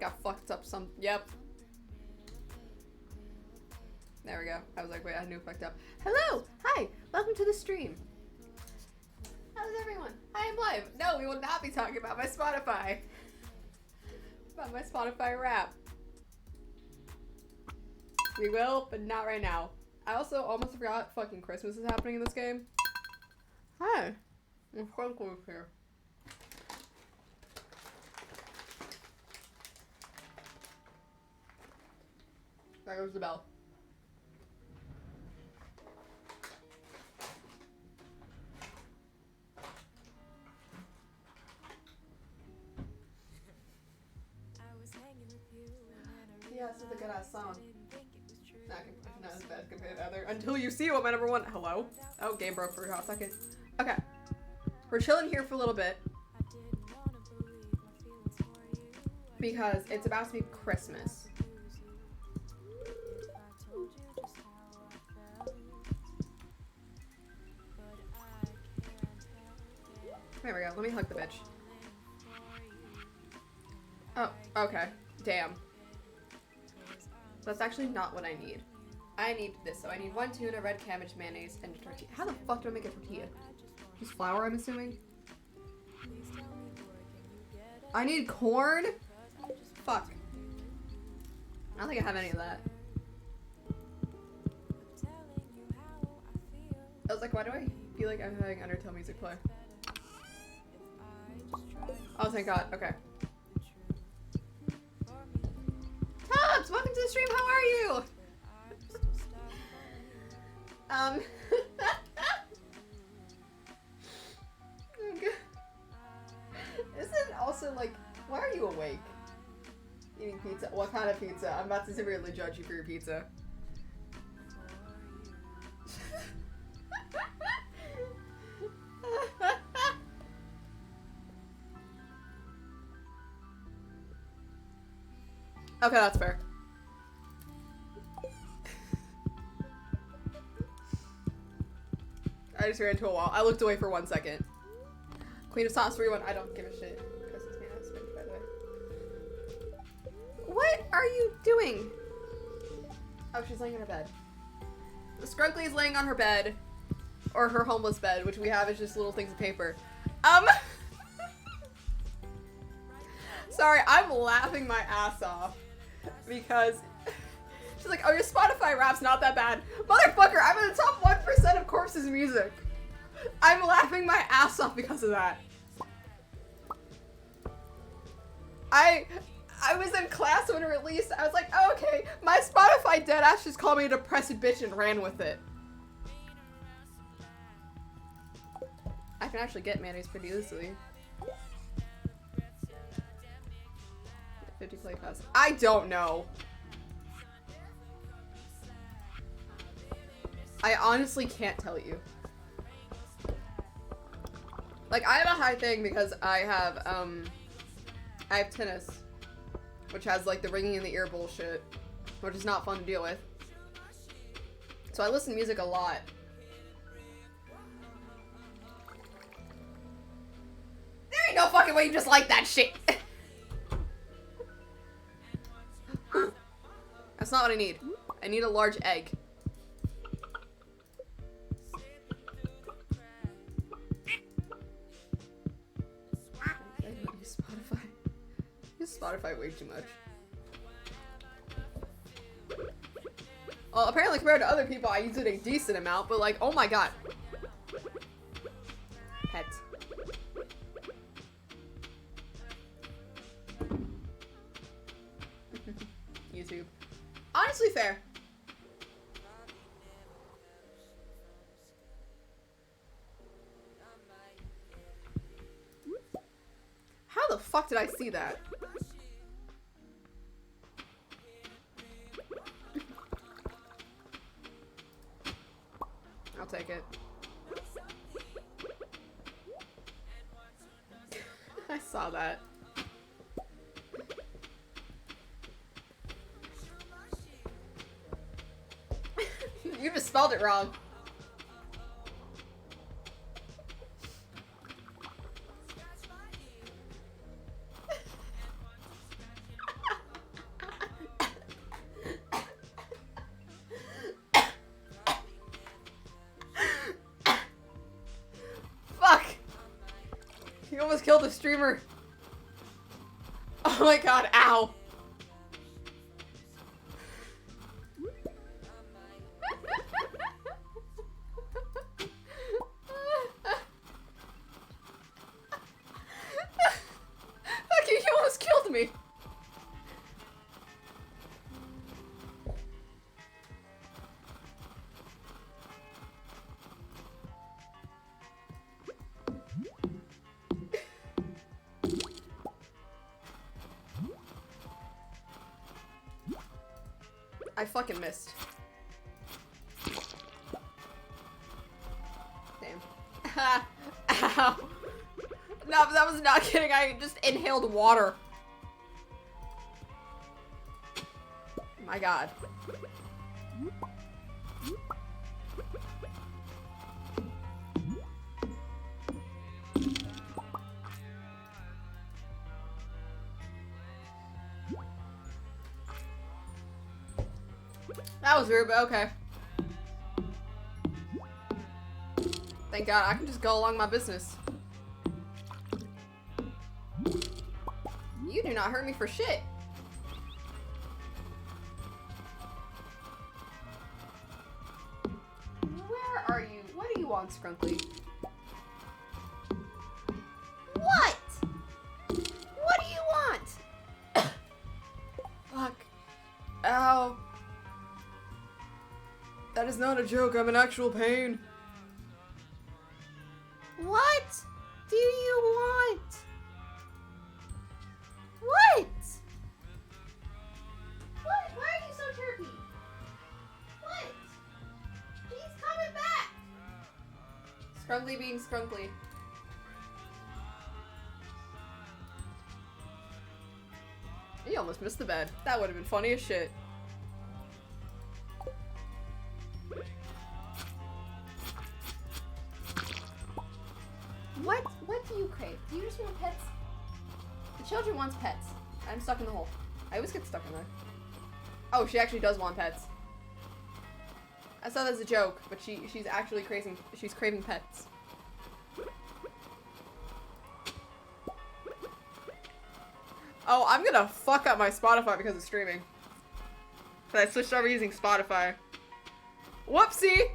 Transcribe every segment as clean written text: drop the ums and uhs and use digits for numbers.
think I fucked up some. Yep. There we go. I was like, wait, I knew I fucked up. Hello! Hi! Welcome to the stream. How's everyone? I am live. No, we will not be talking about my Spotify. About my Spotify rap. We will, but not right now. I also almost forgot fucking Christmas is happening in this game. Hi. I'm Franco here. There goes the bell. Yeah, this is a good ass song. Not as bad compared to other. Until you see what my number one. Hello? Oh, game broke for a hot second. Okay. We're chilling here for a little bit. Because it's about to be Christmas. There we go. Let me hug the bitch. Oh, okay. Damn. That's actually not what I need. I need this. So I need 1 tuna, red cabbage, mayonnaise, and a tortilla. How the fuck do I make a tortilla? Just flour, I'm assuming? I need corn? Fuck. I don't think I have any of that. I was like, why do I feel like I'm having Undertale music play? Oh, thank God. Okay. Tops, welcome to the stream. How are you? Isn't also like, why are you awake? Eating pizza? What kind of pizza? I'm about to severely judge you for your pizza. Okay, that's fair. I just ran into a wall. I looked away for 1 second. Queen of Sauce 3-1. I don't give a shit. Christmas me has been, by the way. What are you doing? Oh, she's laying on her bed. Scrunkly is laying on her bed. Or her homeless bed, which we have is just little things of paper. Sorry, I'm laughing my ass off. Because she's like, oh, your Spotify rap's not that bad. Motherfucker, I'm in the top 1% of Corpse's music. I'm laughing my ass off because of that. I was in class when it released. I was like, oh, okay, my Spotify deadass just called me a depressed bitch and ran with it. I can actually get mayonnaise pretty easily. 50 play pass. I don't know. I honestly can't tell you. Like, I have a high thing because I have tinnitus, which has like the ringing in the ear bullshit, which is not fun to deal with. So I listen to music a lot. There ain't no fucking way you just like that shit. That's not what I need. I need a large egg. I use Spotify. I use Spotify way too much. Well, apparently compared to other people, I use it a decent amount, but like, oh my god. Pet. YouTube. Honestly fair. How the fuck did I see that? I'll take it. I saw that. You just spelled it wrong. almost killed the streamer. Oh my god, ow. Fuck you, you almost killed me. I fucking missed. Damn. Ow. No, that was not kidding. I just inhaled water. My god. That was weird, but okay. Thank God, I can just go along my business. You do not hurt me for shit. Where are you? What do you want, Scrunkly? What? What do you want? Fuck. Ow. That is not a joke, I'm in actual pain. What do you want? What? What? Why are you so chirpy? What? He's coming back! Scrunkly being Scrunkly. He almost missed the bed. That would have been funny as shit. What do you crave? Do you just want pets? The children wants pets. I'm stuck in the hole. I always get stuck in there. Oh, she actually does want pets. I saw that as a joke, but she's actually craving pets. Oh, I'm gonna fuck up my Spotify because of streaming. But I switched over using Spotify. Whoopsie!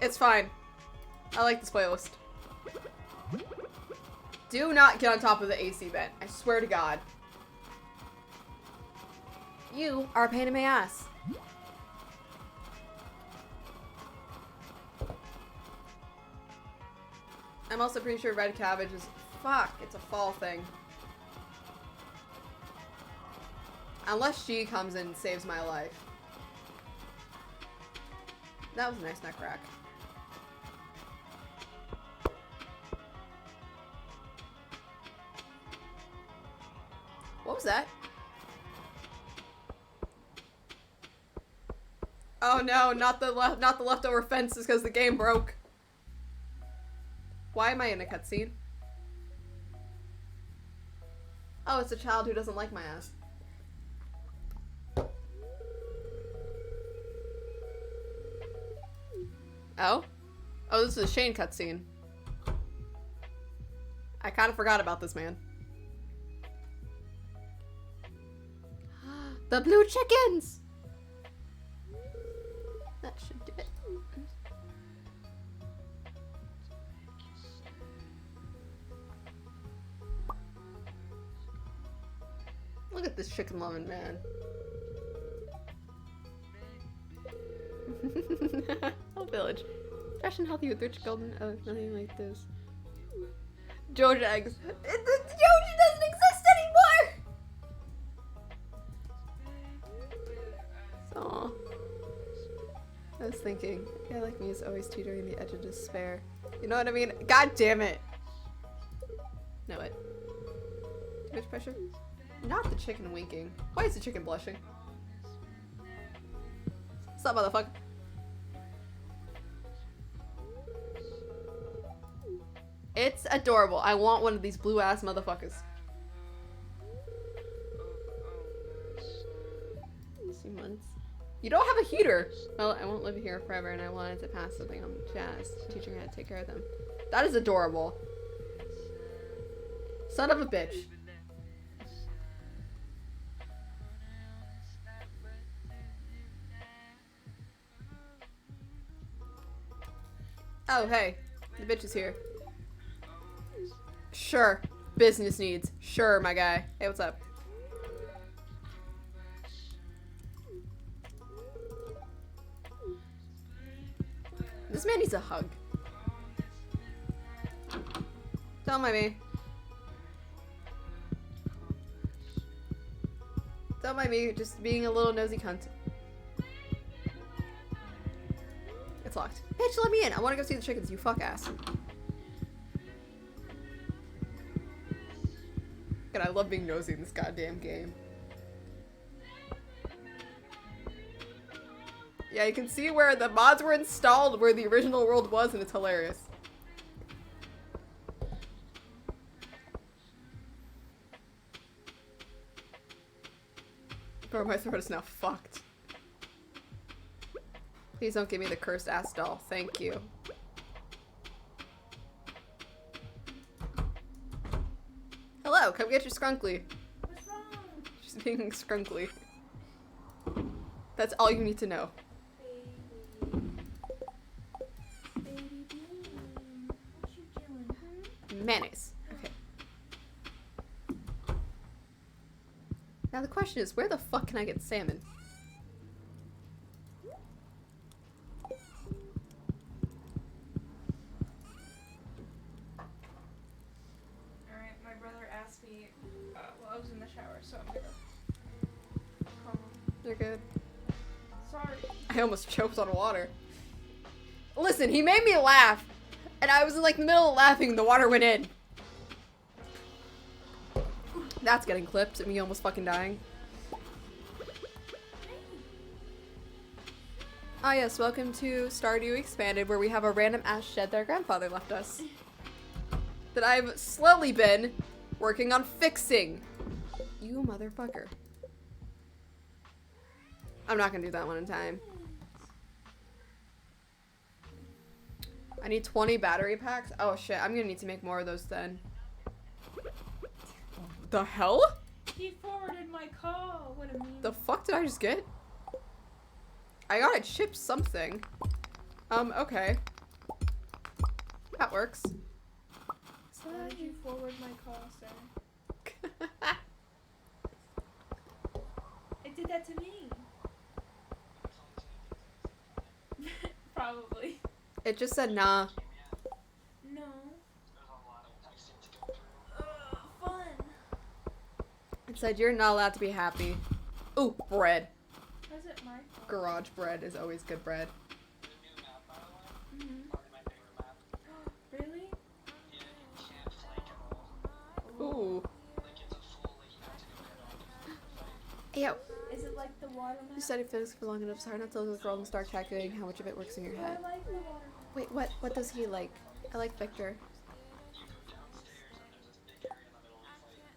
It's fine. I like this playlist. Do not get on top of the AC vent. I swear to God. You are a pain in my ass. I'm also pretty sure red cabbage is... Fuck, it's a fall thing. Unless she comes in and saves my life. That was a nice neck crack. What was that? Oh no, not the leftover fences because the game broke. Why am I in a cutscene? Oh, it's a child who doesn't like my ass. Oh? Oh, this is a Shane cutscene. I kind of forgot about this man. The blue chickens! That should do it. Look at this chicken loving man. Oh, village. Fresh and healthy with rich golden oats, nothing like this. Georgia eggs. Georgia doesn't exist anymore! Aw. I was thinking, a guy like me is always teetering the edge of despair. You know what I mean? God damn it! Know it. Too much pressure? Not the chicken winking. Why is the chicken blushing? Stop, motherfucker. It's adorable. I want one of these blue ass motherfuckers. Months. You don't have a heater. Well, I won't live here forever, and I wanted to pass something on Jazz, teaching her how to take care of them. That is adorable. Son of a bitch. Oh, hey. The bitch is here. Sure. Business needs. Sure, my guy. Hey, what's up? This man needs a hug. Don't mind me. Don't mind me, just being a little nosy cunt. It's locked. Bitch, let me in. I want to go see the chickens, you fuck ass. God, I love being nosy in this goddamn game. Yeah, you can see where the mods were installed, where the original world was, and it's hilarious. Bro, my throat is now fucked. Please don't give me the cursed ass doll. Thank you. Hello, come get your skrunkly. What's wrong? She's being skrunkly. That's all you need to know. Baby Bean, what you doing, huh? Mayonnaise. Okay. Now the question is, where the fuck can I get salmon? Alright, my brother asked me while I was in the shower, so I'm gonna call him. You're good. Sorry. I almost choked on water. Listen, he made me laugh. And I was in like the middle of laughing and the water went in. That's getting clipped and me almost fucking dying. Ah yes, welcome to Stardew Expanded, where we have a random ass shed that our grandfather left us. That I've slowly been working on fixing. You motherfucker. I'm not gonna do that one in time. I need 20 battery packs? Oh shit, I'm gonna need to make more of those then. The hell? He forwarded my call. What a mean. The fuck did I just get? I got it shipped something. Okay. That works. Why did you forward my call, sir? It did that to me. Probably. It just said nah. No. Fun. It said you're not allowed to be happy. Ooh, bread. How's it my fault? Garage bread is always good bread. Really? Ooh. Yo. Is it like the water map? You study physics for long enough, it's hard not to look at the world and start calculating how much of it works in your Oh, head. I like the water map. Wait, what does he like? I like Victor.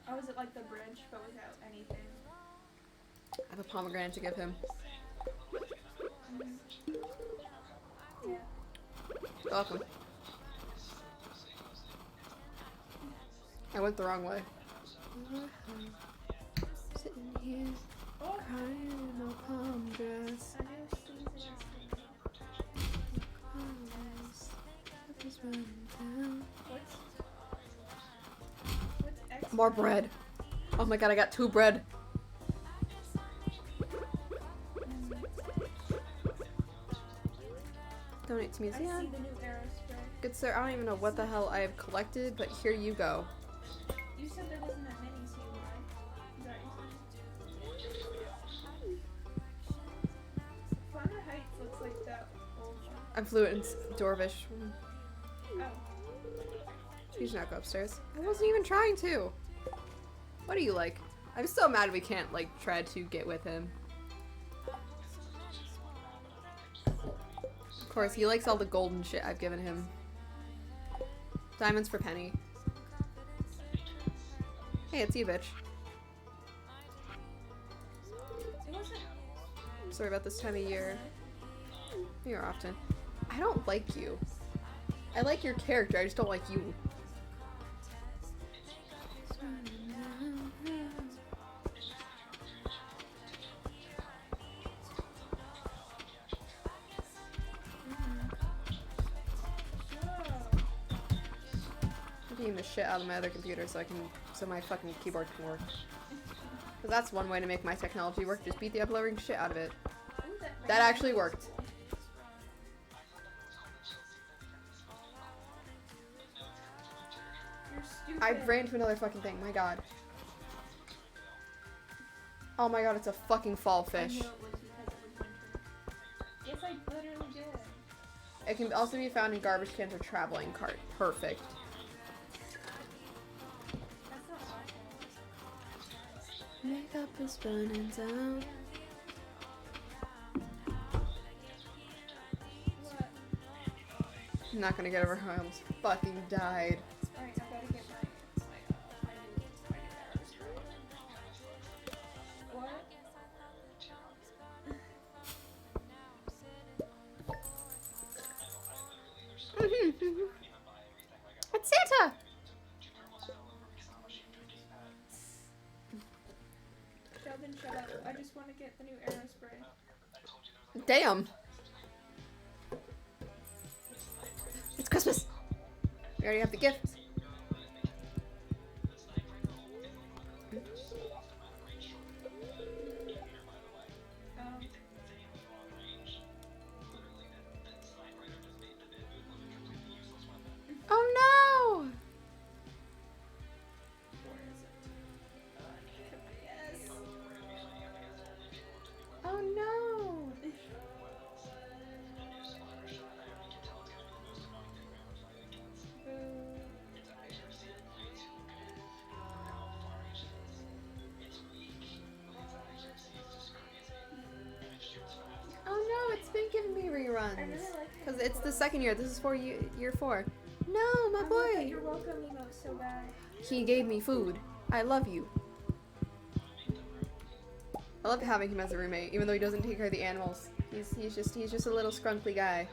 Oh, is it like the bridge, but without anything? I have a pomegranate to give him. Yeah. You're welcome. I went the wrong way. Sitting here, Oh, crying in my palm dress. I knew season. What's X? More bread. Oh my god, I got 2 bread. Donate to I see museum. the new arrow spray. Good sir, I don't even know what the hell I have collected, but here you go. You said there wasn't that many, so why? Is that what you said? Fonder Heights looks like that old one. I'm fluent in Dwarvish. Oh. You should not go upstairs. I wasn't even trying to. What do you like? I'm so mad we can't, like, try to get with him. Of course, he likes all the golden shit I've given him. Diamonds for Penny. Hey, it's you, bitch. It wasn't. Sorry about this time of year. You're often. I don't like you. I like your character, I just don't like you. vacuum the shit out of my other computer so my fucking keyboard can work. Cause that's one way to make my technology work. Just beat the uploading shit out of it. Ooh, That actually worked. You're stupid. I ran to another fucking thing. My god. Oh my god, it's a fucking fall I fish. knew it was because it was winter. Yes, I literally did. It can also be found in garbage cans or traveling cart. Perfect. That's not awful. Makeup is running down. What? I'm not gonna get over how I almost fucking died. Alright, I gotta get my arrow spray. What? It's Santa! Sheldon, shut up. I just want to get the new arrow spray. Damn. It's Christmas. We already have the gift. Um, Oh no! where is it? Yes. Oh no! Boo. Oh no, it's been giving me I really reruns. like Because it's the second year. This is for year 4. No, my I want that boy! You're welcome emote so bad. He gave me food. I love you. I love having him as a roommate, even though he doesn't take care of the animals. He's just a little scrunkly guy.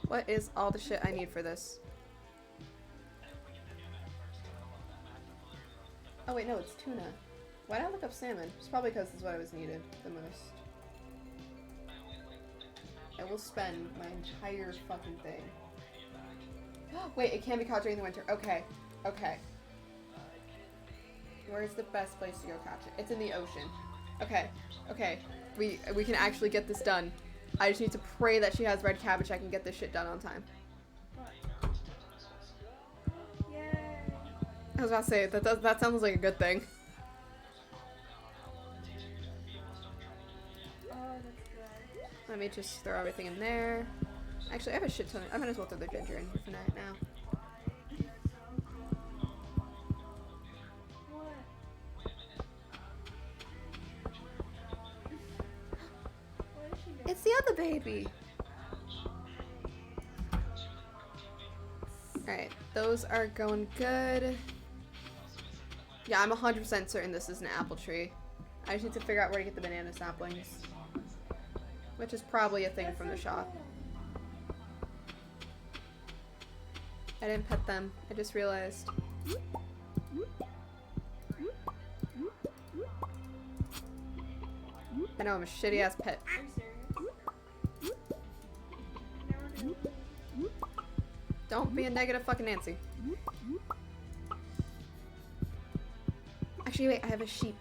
What is all the shit I need for this? Oh wait, no, it's tuna. Why did I look up salmon? It's probably because it's what I was needed the most. I will spend my entire fucking thing. Wait, it can be caught during the winter. Okay, okay. Where's the best place to go catch it? It's in the ocean. Okay, okay. We can actually get this done. I just need to pray that she has red cabbage. I can get this shit done on time. Yay. I was about to say that sounds like a good thing. Oh, that's good. Let me just throw everything in there. Actually, I have a shit ton. I might as well throw the ginger in here for now. What? What is she doing? It's the other baby. Alright, those are going good. Yeah, I'm 100% certain this is an apple tree. I just need to figure out where to get the banana saplings. Which is probably a thing That's from the so shop. cool. I didn't pet them. I just realized. I know, I'm a shitty ass pet. Are you serious? Never knew. Don't be a negative fucking Nancy. Actually, wait, I have a sheep.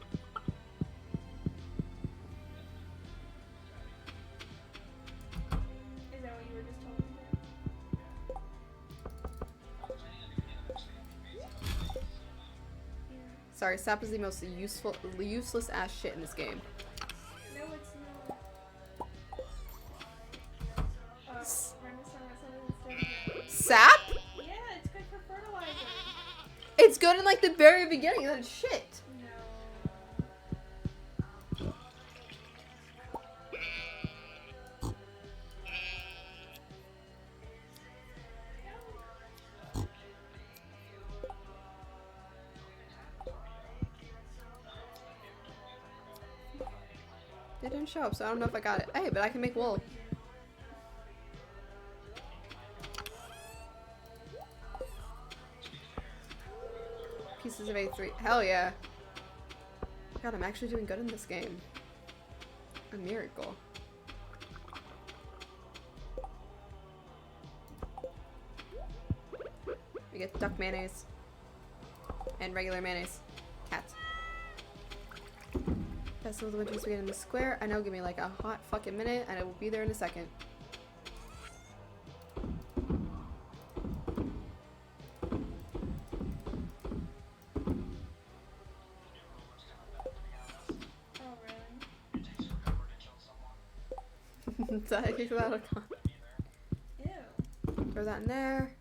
Is that what you were just telling me? Yeah. Sorry, sap is the most useless ass shit in this game. No, it's not. Renaissance instead of Sap? Yeah, it's good for fertilizer. It's good in like the very beginning, then shit. No. They didn't show up, so I don't know if I got it. Hey, but I can make wool. Pieces of A3. Hell yeah. God, I'm actually doing good in this game. A miracle. We get duck mayonnaise. And regular mayonnaise. Cats. Best of the winter spaghetti in the square. I know, give me like a hot fucking minute and I will be there in a second. So I kicked that out of con. Ew. Throw that in there.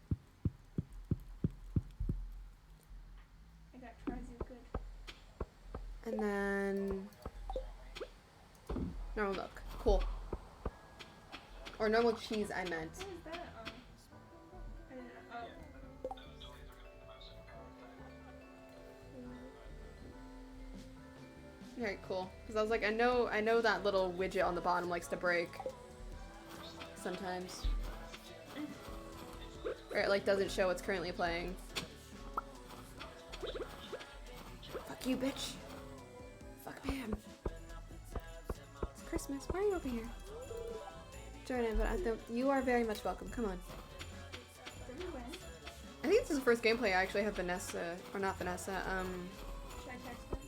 I got fries, you good. And then normal milk. Cool. Or normal cheese, I meant. What is that? I didn't know. Alright, cool. Because I was like, I know that little widget on the bottom likes to break. Sometimes. Or it like doesn't show what's currently playing. Fuck you, bitch. Fuck Pam. It's Christmas. Why are you over here? Jordan, but you are very much welcome. Come on. Did we win? I think this is the first gameplay I actually have Vanessa, or not Vanessa, Should I text them?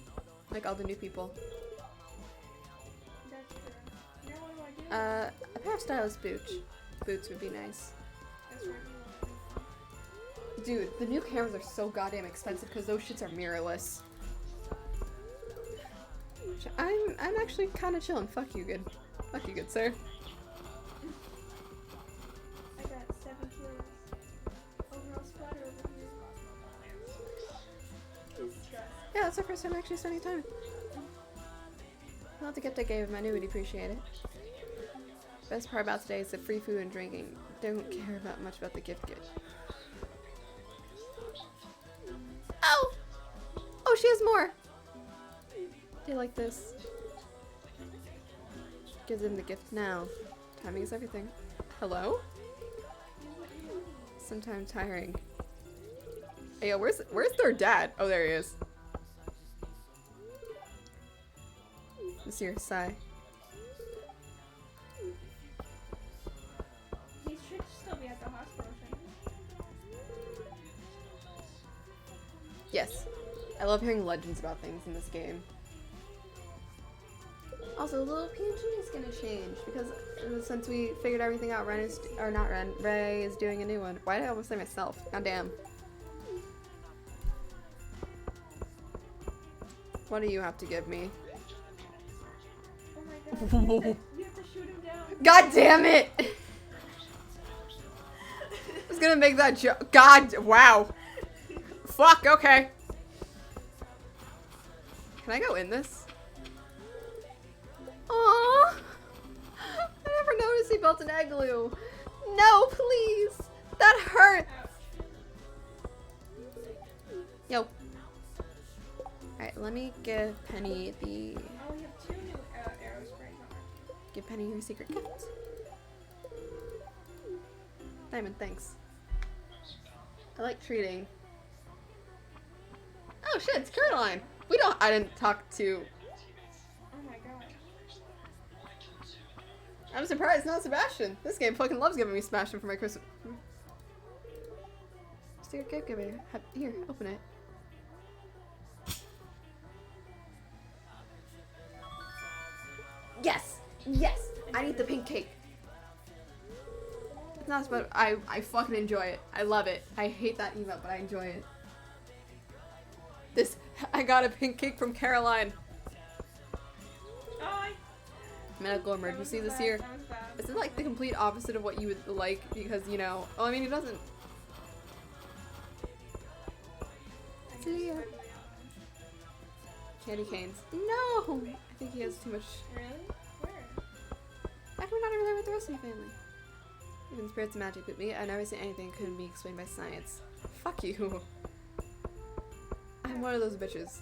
like all the new people. That's true. You know what do I do? A pair of stylish boots. Boots would be nice. That's right. Dude, the new cameras are so goddamn expensive because those shits are mirrorless. I'm actually kind of chilling. Fuck you, good. Fuck you, good sir. I got 7 kills. Overall splatter over here. Distress. Yeah, that's the first time actually spending time. Not the gift I gave him. I knew he'd appreciate it. Best part about today is the free food and drinking. Don't care about much about the gift gift. Oh! Oh, she has more! Do you like this? Gives him the gift now. Timing is everything. Hello? Sometimes tiring. Hey, yo, where's their dad? Oh, there he is. Monsieur sigh. He should still be at the hospital, shouldn't Yes. I love hearing legends about things in this game. Also, little PNG is gonna change because since we figured everything out, Ray is doing a new one. Why did I almost say myself? God damn. What do you have to give me? Oh my god. You have to shoot him down. God damn it! I was gonna make that joke. God, wow. Fuck, okay. Can I go in this? Aww. I never noticed he built an igloo. No, please. That hurt. Yo. Alright, let me give Penny the... Oh, we have 2 new arrow sprays on her. Give Penny your secret gift. Diamond, thanks. I like treating. Oh shit, it's Caroline. I didn't talk to... Oh my god. I'm surprised it's not Sebastian. This game fucking loves giving me Sebastian for my Christmas. Secret gift giver. Here, open it. Yes! Yes! I need the pink cake. It's not about I fucking enjoy it. I love it. I hate that email, but I enjoy it. I got a pink cake from Caroline. Oh, Medical emergency this year. That was bad. Is it like the complete opposite of what you would like? Because, you know, well, I mean, it doesn't. I See ya. just- Candy canes. No! I think he has too much. Really? Where? Why come we not over there with the rest of your family? Even spirits and magic with me. I've never seen anything that couldn't be explained by science. Fuck you. I'm one of those bitches.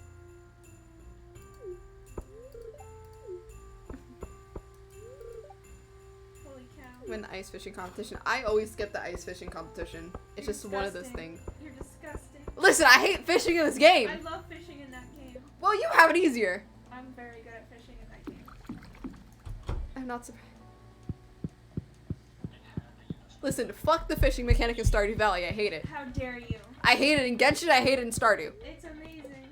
Holy cow. Win the ice fishing competition. I always skip the ice fishing competition. It's You're just one of those disgusting. things. You're disgusting. Listen, I hate fishing in this game. I love fishing in that game. Well, you have it easier. not surprised. Listen, fuck the fishing mechanic in Stardew Valley. I hate it. How dare you? I hate it in Genshin. I hate it in Stardew. It's amazing.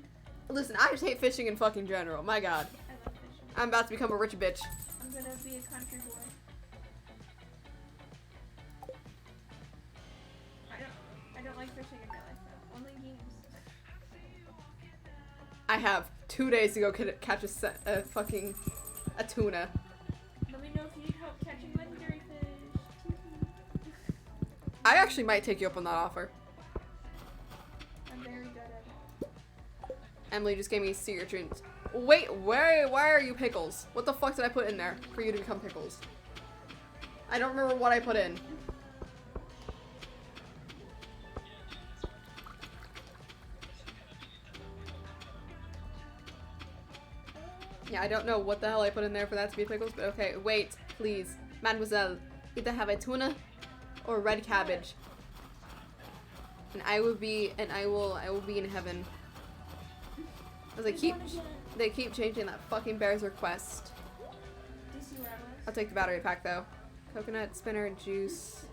Listen, I just hate fishing in fucking general. My god. I love fishing. I'm about to become a rich bitch. I'm gonna be a country boy. I don't like fishing in real life though. Only games. I have 2 days to go catch a fucking a tuna. Let me know if you need help catching legendary fish. I actually might take you up on that offer. I'm very good at it. Emily just gave me sea urchins. Wait, why are you pickles? What the fuck did I put in there for you to become pickles? I don't remember what I put in. Yeah, I don't know what the hell I put in there for that to be pickles, but okay. Wait, please. Mademoiselle, either have a tuna or red cabbage. And I will be in heaven. As they keep changing that fucking bear's request. Do you see where I was? I'll take the battery pack though. Coconut, spinner, juice.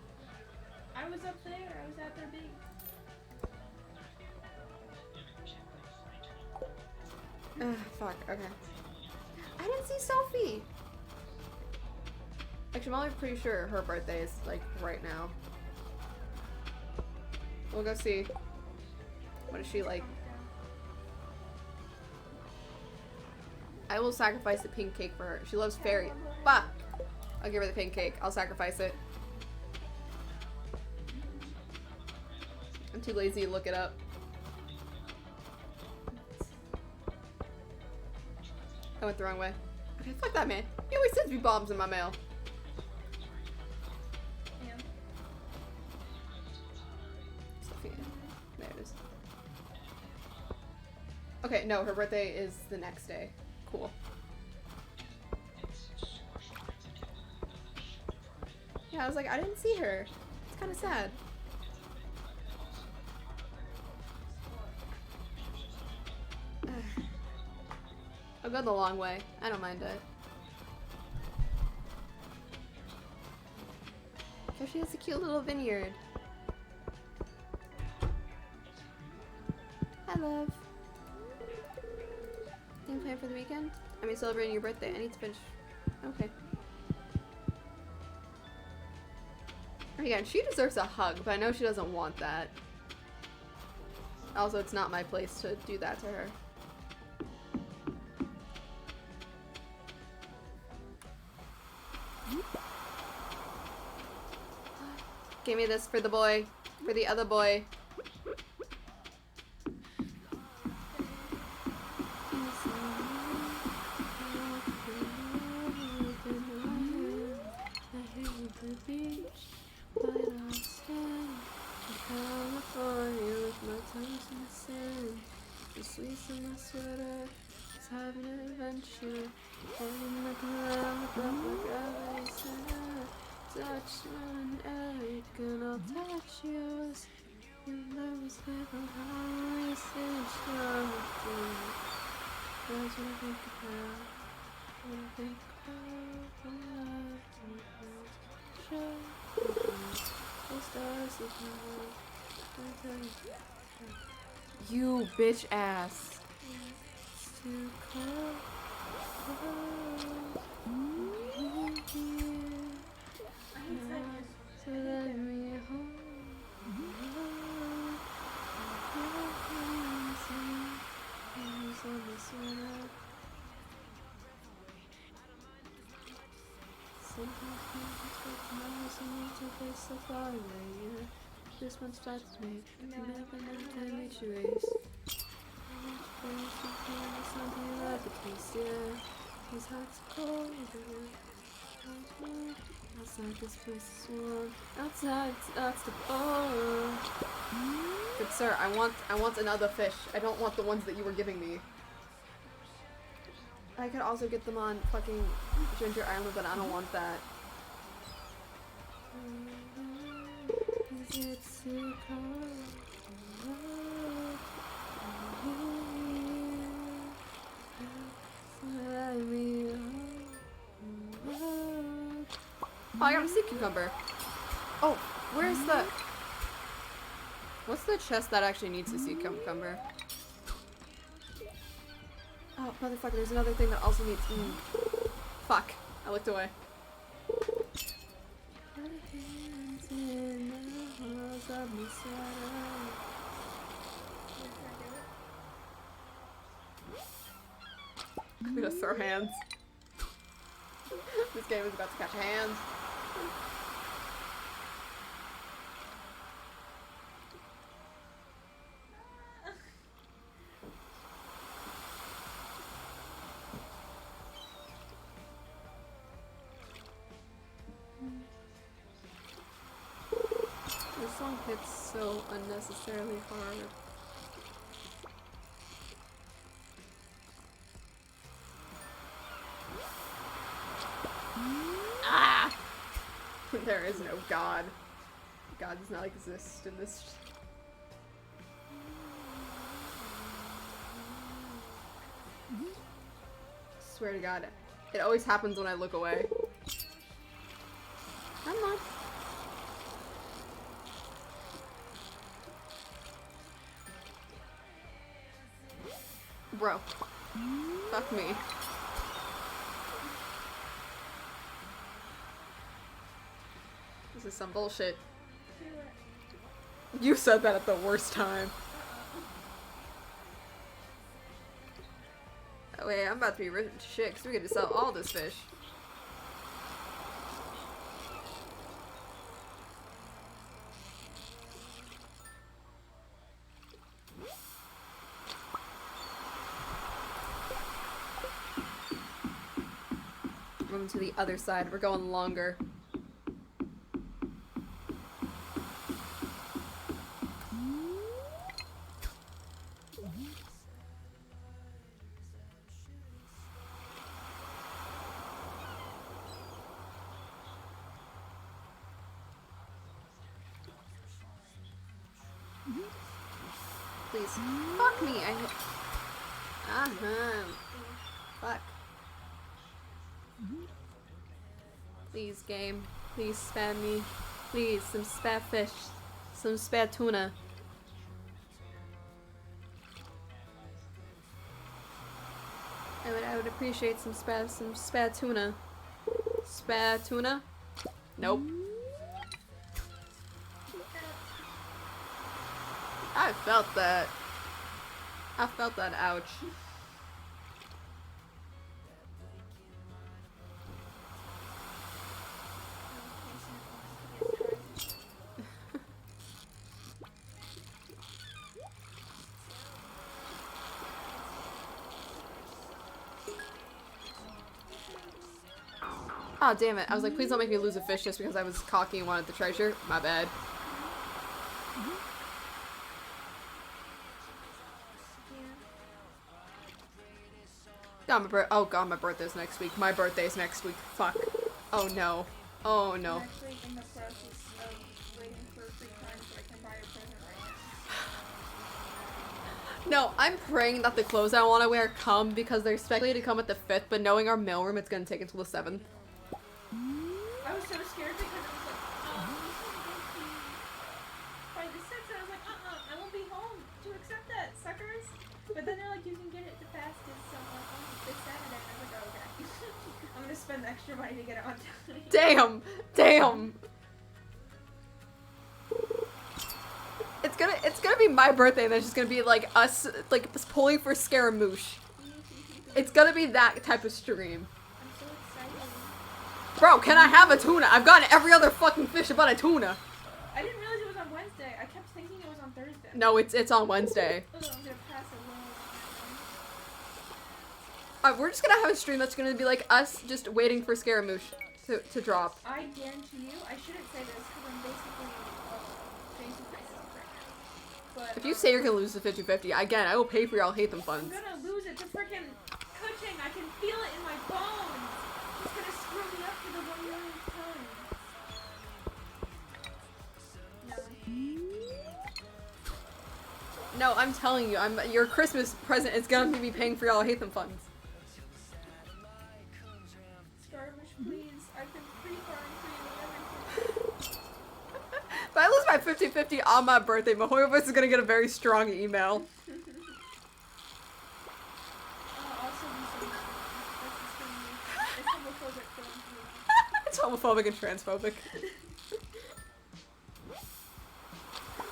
I was up there. I was out there big. Ugh, fuck, okay. I didn't see Sophie! Actually, I'm only pretty sure her birthday is, like, right now. We'll go see. What is she like? I will sacrifice the pink cake for her. She loves fairy. Fuck! I'll give her the pink cake. I'll sacrifice it. I'm too lazy to look it up. I went the wrong way. Okay, fuck that man. He always sends me bombs in my mail. And Sophia. There it is. Okay, no, her birthday is the next day. Cool. Yeah, I was like, I didn't see her. It's kind of sad. I'll go the long way. I don't mind it. So she has a cute little vineyard. Hi, love. Anything planned for the weekend? I mean, celebrating your birthday. I need to finish. Okay. Again, she deserves a hug, but I know she doesn't want that. Also, it's not my place to do that to her. Give me this for the boy. For the other boy. Having an adventure, holding my ground, but my gravity center. Touch one egg and I'll touch yours. Your nervous little heart is strong. That's what I think about. What I think about. You bitch ass. Too cold. So let me home. Sometimes I need to face so far away. This one starts to make never reach your race. Something like a taste, yeah. His heart's cold. Outside this place is warm. Outside that's the ball. Good sir, I want another fish. I don't want the ones that you were giving me. I could also get them on fucking Ginger Island, but I don't want that. Is it too cold? Let me Oh, I got a sea cucumber. Oh, where's the... What's the chest that actually needs a sea cucumber? Oh, motherfucker, there's another thing that also needs... Fuck. I looked away. I'm gonna throw hands. This game is about to catch hands. This song hits so unnecessarily hard. Ah! There is no God. God does not exist in this. Swear to God, it always happens when I look away. Come on. Bro. Fuck me. This is some bullshit. You said that at the worst time. Oh wait, I'm about to be rich as shit because we get to sell all this fish. Moving to the other side. We're going longer. Please. Fuck me. Fuck. Please, game. Please spam me. Please, some spare fish. Some spare tuna. I would appreciate some spare tuna. Spare tuna? Nope. I felt that. I felt that, ouch. Oh, damn it. I was like, please don't make me lose a fish just because I was cocky and wanted the treasure. My bad. Oh god, my birthday's next week. My birthday's next week. Fuck. Oh no. Oh no. I'm actually in the process of waiting for free time so I can buy a present right now. No, I'm praying that the clothes I want to wear come because they're speculated to come at the 5th, but knowing our mailroom, it's gonna take until the 7th. I was so scared because I was like, by the 6th, I was like, I won't be home to accept that, suckers. But then they're like, you can get it the fastest, so I'm like, oh, this Saturday. And I was like, oh, okay. I'm gonna spend the extra money to get it on time. Damn! Damn! It's gonna be my birthday and there's just gonna be like us like pulling for Scaramouche. It's gonna be that type of stream. I'm so excited. Bro, can I have a tuna? I've gotten every other fucking fish but a tuna. I didn't realize it was on Wednesday. I kept thinking it was on Thursday. No, it's on Wednesday. Ugh, I'm gonna pass it We're just gonna have a stream that's gonna be like us just waiting for Scaramouche to drop. I guarantee you, I shouldn't say this because I'm basically changing myself right now. But, If you say you're gonna lose the 50-50, again, I will pay for your I'll hate them I'm funds. gonna lose it to freaking coaching. I can feel it in my bones. It's gonna screw me up for the 1 millionth time. No. No, I'm telling you, your Christmas present is gonna be me paying for your I'll hate them funds. Scaramouche, please. I've been pretty far in 50-50 on my birthday, Mahoyovus is gonna get a very strong email. It's homophobic and transphobic.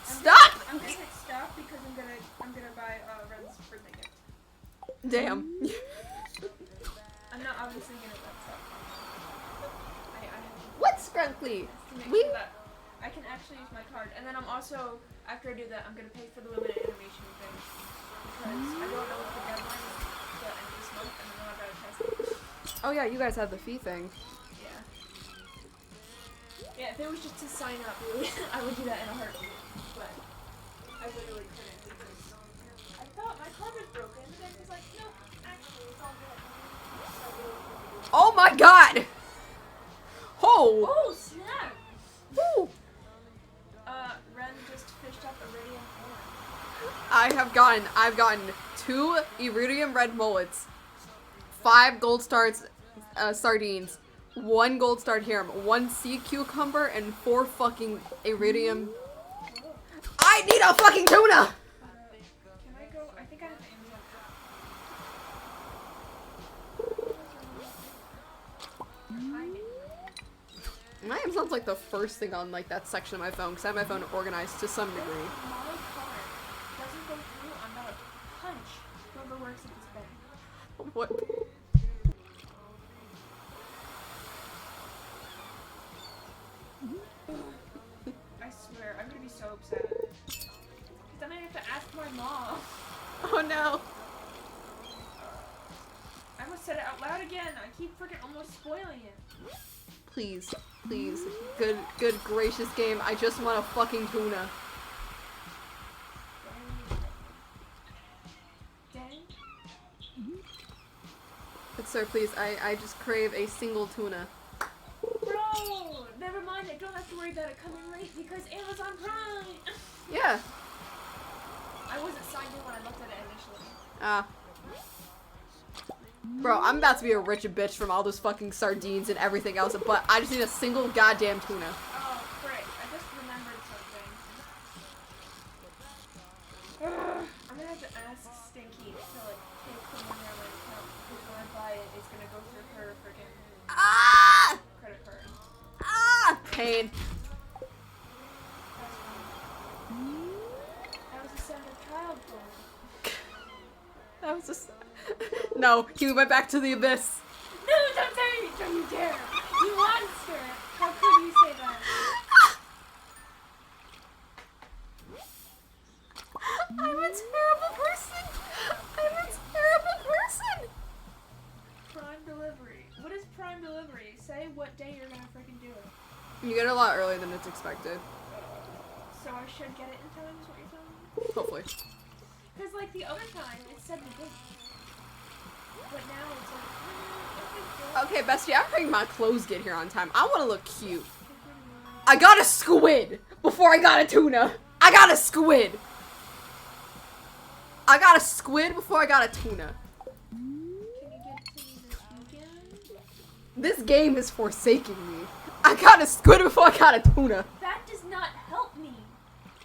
Stop! I'm gonna hit stop because I'm gonna buy Ren's birthday gift. Damn. I'm not obviously gonna let stop. What's Scrunkly? To make We- sure that I can actually use my card, and then I'm also, after I do that, I'm gonna pay for the limited animation thing because I don't know what the deadline is till the end of this month, and then I've got to test it. Oh yeah, you guys have the fee thing. Yeah. Yeah, if it was just to sign up, I would do that in a heartbeat, but I literally couldn't because I thought my card was broken, but then it was like, no, actually, it's all good. Oh my god! Oh! Oh, snap! Woo. Ren just fished up Iridium Horn. I've gotten 2 Iridium red mullets, 5 gold stars, sardines, 1 gold starred harem, 1 sea cucumber, and 4 fucking Iridium. I need a fucking tuna! Can I go? I think I have Amazon. My Amazon's like the first thing on like that section of my phone because I have my phone organized to some degree. My card doesn't go through. I'm about to punch whoever works at this bank. What? I swear, I'm gonna be so upset. Because then I have to ask my mom. Oh no. I almost said it out loud again. I keep freaking almost spoiling it. Please, please. Good gracious game. I just want a fucking tuna. Dang. But sir, please, I just crave a single tuna. Bro! Never mind, I don't have to worry about it coming late because Amazon Prime! Yeah. I wasn't signed in when I looked at it initially. Bro, I'm about to be a rich bitch from all those fucking sardines and everything else, but I just need a single goddamn tuna. Oh, frick. I just remembered something. Ugh, I'm gonna have to ask Stinky to, like, take the money on my account because when I buy it, it's gonna go through her freaking Ah! credit card. Ah! Pain. That's fine. That was a send a child for me. That was just... No, he went back to the abyss. No, don't say it! Don't you dare! You monster! How could you say that? I'm a terrible person. I'm a terrible person. Prime delivery. What is Prime delivery? Say what day you're gonna freaking do it. You get it a lot earlier than it's expected. So I should get it in time, is what you're telling me? Hopefully. Because, like, the other time, it said we didn't. But now it's like, Okay, bestie, I'm praying my clothes get here on time. I want to look cute. I got a squid before I got a tuna. I got a squid. I got a squid before I got a tuna. Can you get to me this weekend? This game is forsaking me. I got a squid before I got a tuna. That does not help me,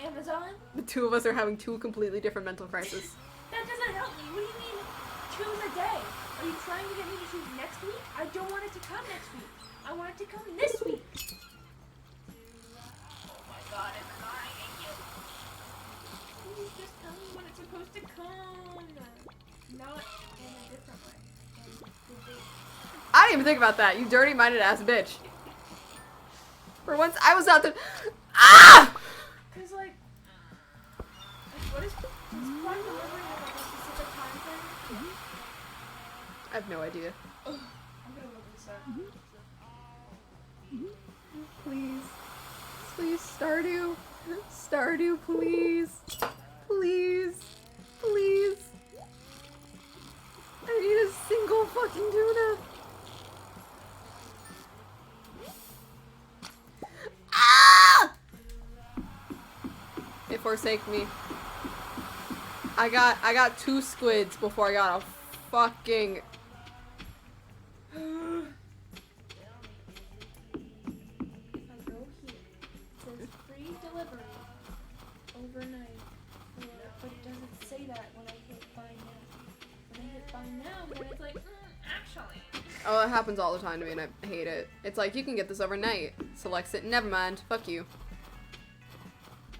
Amazon. The two of us are having 2 completely different mental crises. That doesn't help me. What do you mean, choose a day? Are you trying to get me to choose next week? I don't want it to come next week. I want it to come this week. Oh my god, Amazon, I hate you. Please just tell me when it's supposed to come. Not in a different way. In the date. I didn't even think about that, you dirty-minded ass bitch. For once, I was out there. Ah! Cause like what is Prime delivery have like a specific time frame? I have no idea. Ugh, I'm gonna look this up. Please. Please, Stardew. Stardew, please. Please. Please. I need a single fucking tuna. Ah! It forsake me. I got 2 squids before I got a fucking... If I go here, it says free delivery fine now, but it's like, actually. Oh, it happens all the time to me and I hate it. It's like, you can get this overnight. Selects it, never mind, fuck you.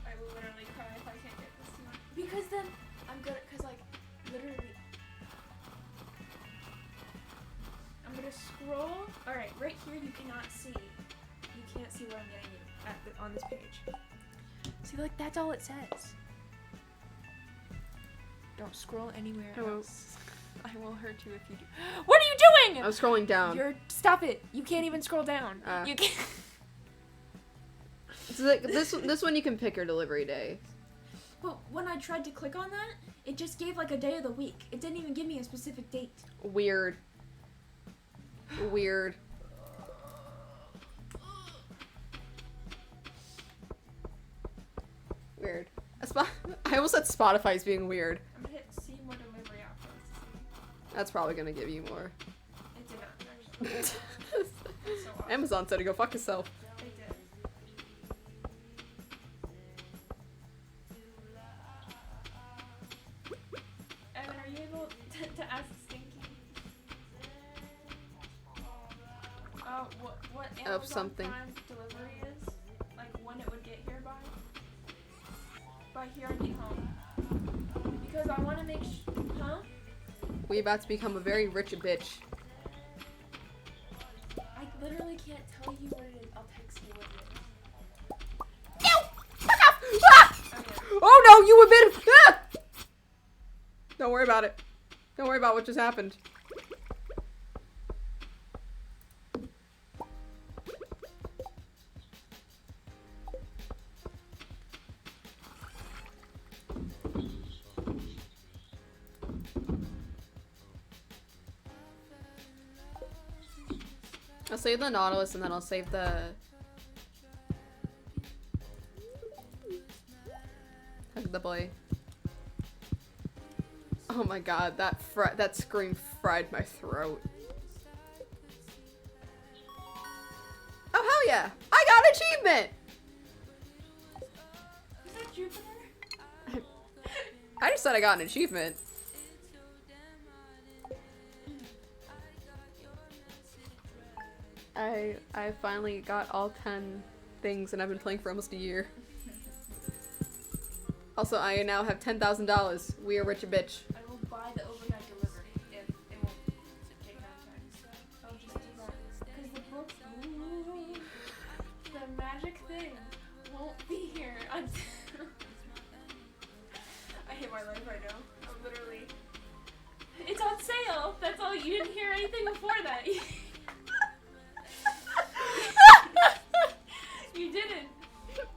I will literally cry if I can't get this tonight. Because then I'm gonna, cause like, literally, I'm gonna scroll. Alright, right here you cannot see. You can't see what I'm getting on this page. See, like, that's all it says. Don't scroll anywhere else. I will hurt you if you do. What are you doing? I'm scrolling down. Stop it. You can't even scroll down. You can't. It's like, this one you can pick your delivery day. But when I tried to click on that, it just gave like a day of the week. It didn't even give me a specific date. Weird. Weird. Weird. I almost said Spotify's being weird. I'm gonna hit see more delivery options. That's probably gonna give you more. It did not actually. So awesome. Amazon said to go fuck yourself. It did. Evan, are you able to ask Stinky? What Amazon something. Prime delivery is? Like when it would get here by? By here and be home. Because I want to make huh? We about to become a very rich bitch. I literally can't tell you what it is. I'll text you what it is. No! Fuck off! Ah! Okay. Oh no, you admitted. Ah! Don't worry about it. Don't worry about what just happened. I'll save the Nautilus and then I'll save the... Hug the boy. Oh my god, that scream fried my throat. Oh hell yeah! I got an achievement! Is that Jupiter? I just said I got an achievement. I finally got all 10 things and I've been playing for almost a year. Also, I now have $10,000. We are rich a bitch. I will buy the overnight delivery if it won't take 9 times. I'll just do that. Because the book, the magic thing won't be here. I hate my life right now. I'm literally... It's on sale! That's all. You didn't hear anything before that. You didn't.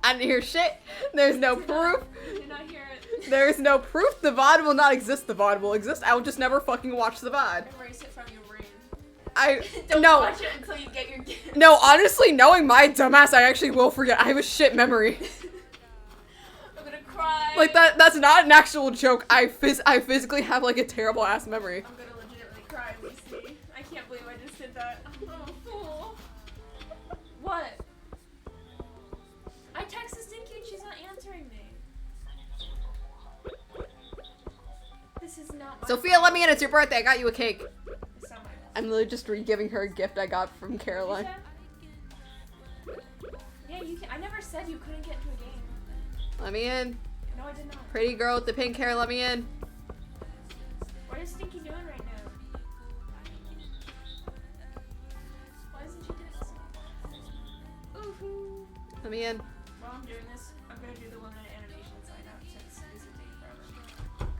I didn't hear shit. There's no proof. Did not hear it. There's no proof. The VOD will not exist. The VOD will exist. I will just never fucking watch the VOD. Erase it from your brain. Don't watch it until you get your gift. No, honestly, knowing my dumbass, I actually will forget. I have a shit memory. I'm gonna cry. Like that's not an actual joke. I physically have like a terrible ass memory. I'm gonna legitimately cry, Lucy. I can't believe I just did that. Oh, fool. What? I texted Stinky and she's not answering me. This is not my Sophia, let me in. It's your birthday. I got you a cake. It's not my I'm literally just re-giving her a gift I got from Caroline. Yeah, you can. I never said you couldn't get into a game. Let me in. No, I did not. Pretty girl with the pink hair, let me in. What is Stinky doing right now? Why isn't she doing this? Ooh-hoo. Let me in. While I'm doing this, I'm gonna do the 1 minute animation sign out since this is taking forever.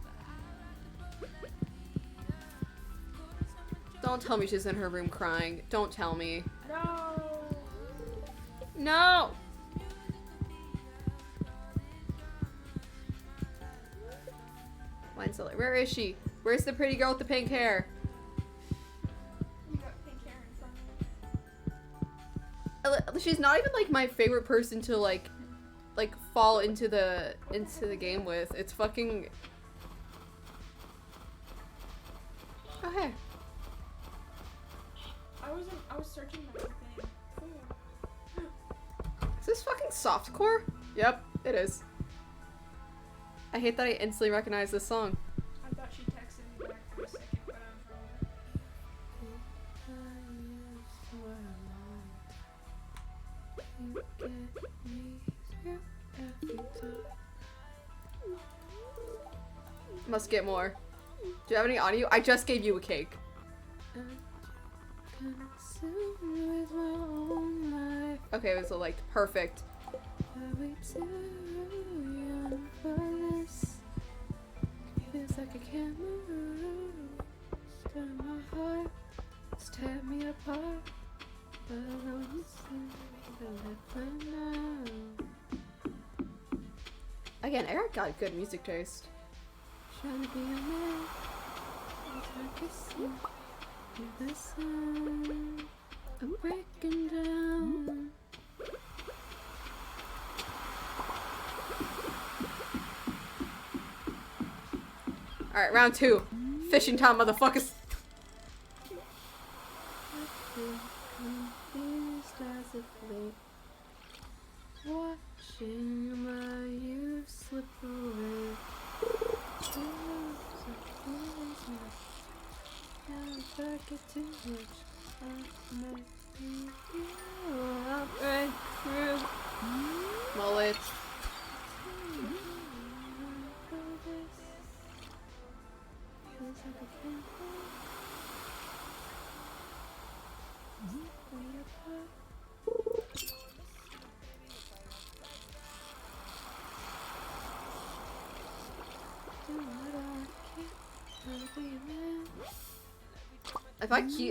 Don't tell me she's in her room crying. Don't tell me. No! No! Mine's still like, where is she? Where's the pretty girl with the pink hair? You got pink hair in front of me. She's not even like my favorite person to like fall into the game with. It's fucking... Oh hey. I was searching my thing. Ooh. Is this fucking softcore? Yep, it is. I hate that I instantly recognize this song. I thought she texted me back for a second, but Must get more. Do you have any on you? I just gave you a cake. Okay, so like perfect. Feels like I can't move. Stir my heart, tear me apart. But I know you again, Eric got good music taste. Trying to be a man, kissing the sun. I'm breaking down. Alright, round 2. Fishing time, motherfuckers. Watching my youth slip away. Mullet.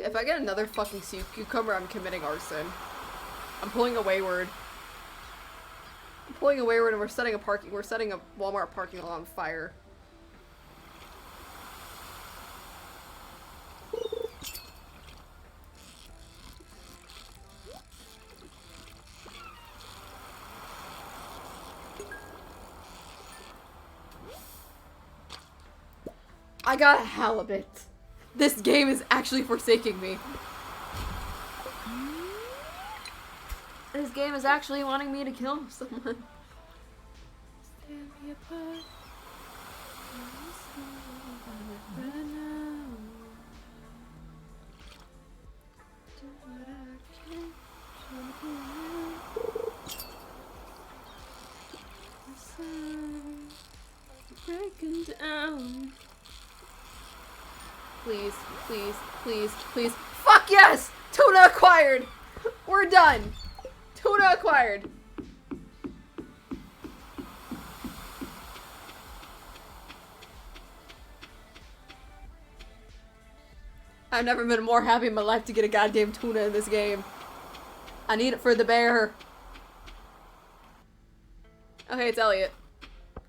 If I get another fucking sea cucumber, I'm committing arson. I'm pulling a wayward. I'm pulling a wayward, and we're setting a Walmart parking lot on fire. I got a halibut. This game is actually forsaking me. This game is actually wanting me to kill someone. Stand me apart. Breaking down. Please, please, please, please. Fuck yes! Tuna acquired! We're done! Tuna acquired! I've never been more happy in my life to get a goddamn tuna in this game. I need it for the bear. Okay, it's Elliot.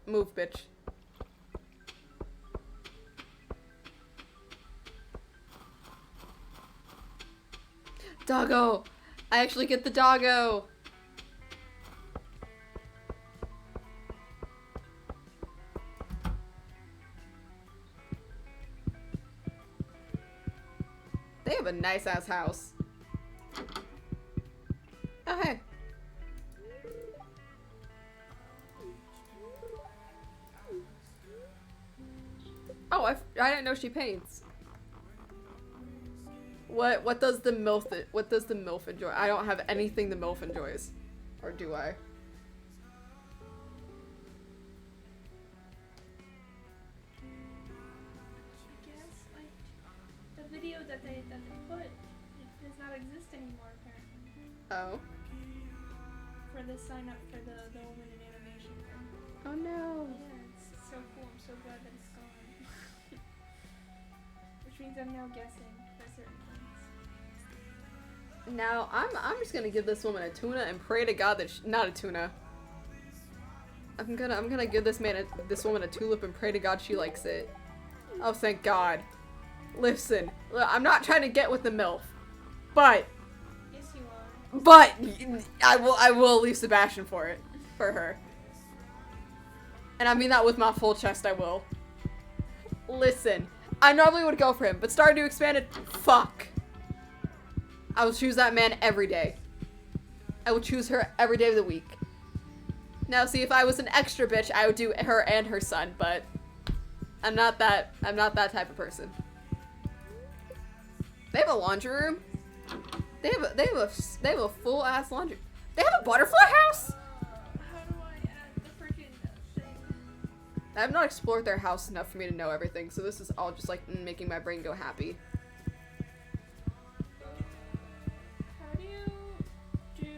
Move, bitch. Doggo! I actually get the doggo! They have a nice ass house. Oh, hey. Oh, I didn't know she paints. What does the MILF enjoy? I don't have anything the MILF enjoys. Or do I? I guess, like, the video that they put, it does not exist anymore, apparently. Oh. For the sign up for the woman in animation thing. Oh no. Yeah, it's so cool. I'm so glad that it's gone. Which means I'm now guessing for certain things. Now, I'm just gonna give this woman a tuna and pray to God that not a tuna. I'm gonna give this woman a tulip and pray to God she likes it. Oh, thank God. Listen, I'm not trying to get with the MILF, but Yes, you are. but I will leave Sebastian for her. And I mean that with my full chest, I will. Listen, I normally would go for him, but Stardew Expanded, fuck. I will choose that man every day. I will choose her every day of the week. Now, see, if I was an extra bitch, I would do her and her son, but I'm not that type of person. They have a laundry room. They have a full ass laundry. They have a butterfly house? How do I add the freaking thing? I have not explored their house enough for me to know everything, so this is all just like making my brain go happy. How do you do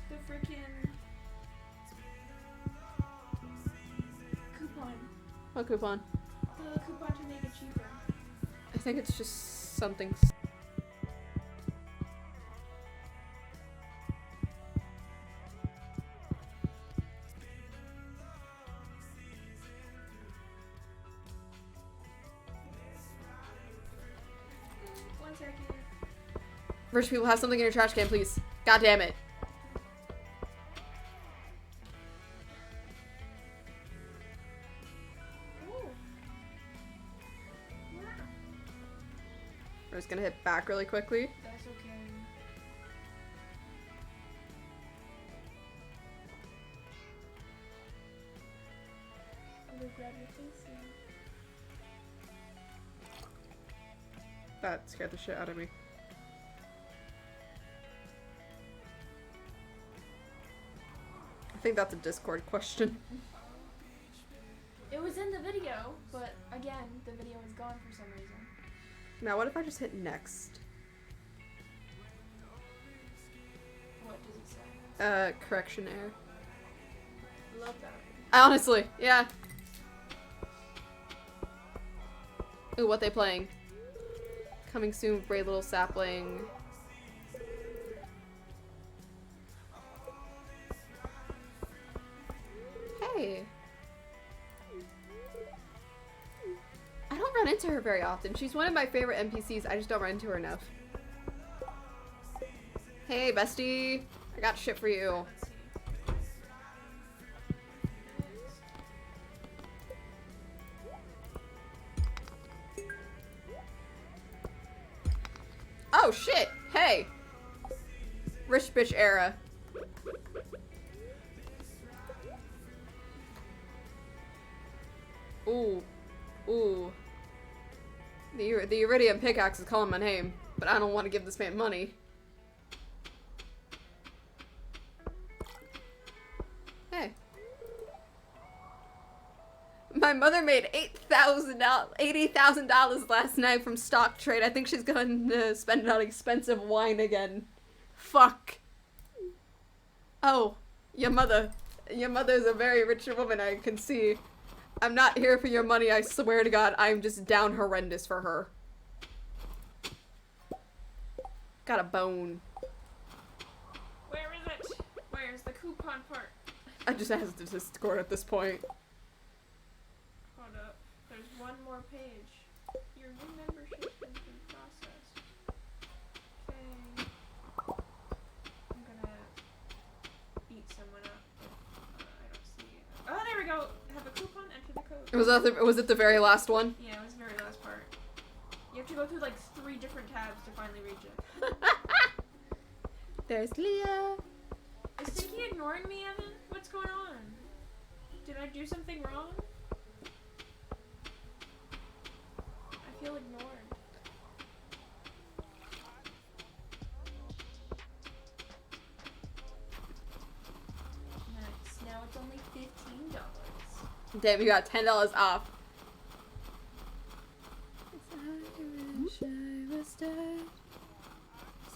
the freaking coupon? What coupon? The coupon to make it cheaper. I think it's just something. One second. Rich people, have something in your trash can, please. God damn it. Ooh. Wow. We're just gonna hit back really quickly. That's okay. I'm gonna grab your face now. That scared the shit out of me. I think that's a Discord question. It was in the video, but again, the video is gone for some reason. Now, what if I just hit next? What does it say? Correction error. Love that. Honestly, yeah. Ooh, what they playing? Coming soon with Brave Little Sapling. Hey. I don't run into her very often. She's one of my favorite NPCs. I just don't run into her enough. Hey, bestie. I got shit for you. Let's see. Oh, shit. Hey. Rich bitch era. Ooh. Ooh. The Iridium pickaxe is calling my name, but I don't want to give this man money. Hey. My mother made $80,000 last night from stock trade. I think she's gonna spend it on expensive wine again. Fuck. Oh, your mother's a very rich woman, I can see. I'm not here for your money, I swear to God. I'm just down horrendous for her. Got a bone. Where is it? Where's the coupon part? I just asked to Discord at this point. Hold up. There's one more page. Your new membership has been processed. Okay. I'm gonna beat someone up. I don't see it. Oh, there we go. Have a coupon, enter the code. Was it the very last one? Yeah, it was the very last part. You have to go through like 3 different tabs to finally reach it. There's Leah. Is Stinky ignoring me, Evan? What's going on? Did I do something wrong? I feel ignored. Nice. Now it's only $15. Damn, you got $10 off.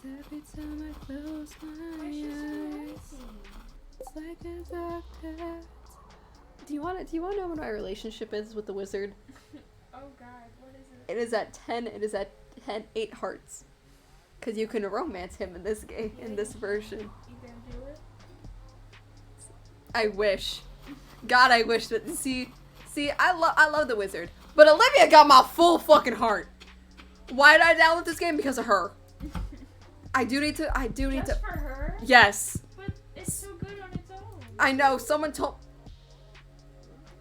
Every time I close my Why is she so eyes, noisy? it's like a dark cat. Do you want to know what my relationship is with the wizard? Oh god, what is it? It is at 10. It is at 8 hearts. Cause you can romance him in this game, in this version. You gonna do it? I wish. God, I wish that. See, I love the wizard, but Olivia got my full fucking heart. Why did I download this game? Because of her. I do need to. Just for her? Yes. But it's so good on its own. I know. Someone told.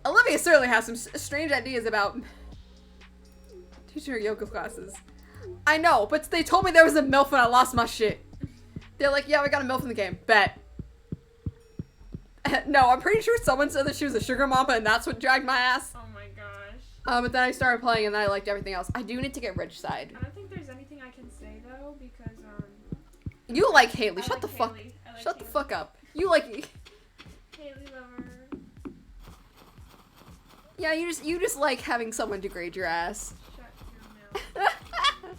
Olivia certainly has some strange ideas about teaching her yoga classes. I know, but they told me there was a MILF and I lost my shit. They're like, yeah, we got a MILF in the game. Bet. No, I'm pretty sure someone said that she was a sugar mama and that's what dragged my ass. Oh my gosh. But then I started playing and then I liked everything else. I do need to get rich side. I don't think there's anything I can say though because You like Haley. I Shut like the fuck. Haley. I like Shut the Haley. fuck up. You like. Haley lover. Yeah, you just like having someone degrade your ass. Shut your mouth.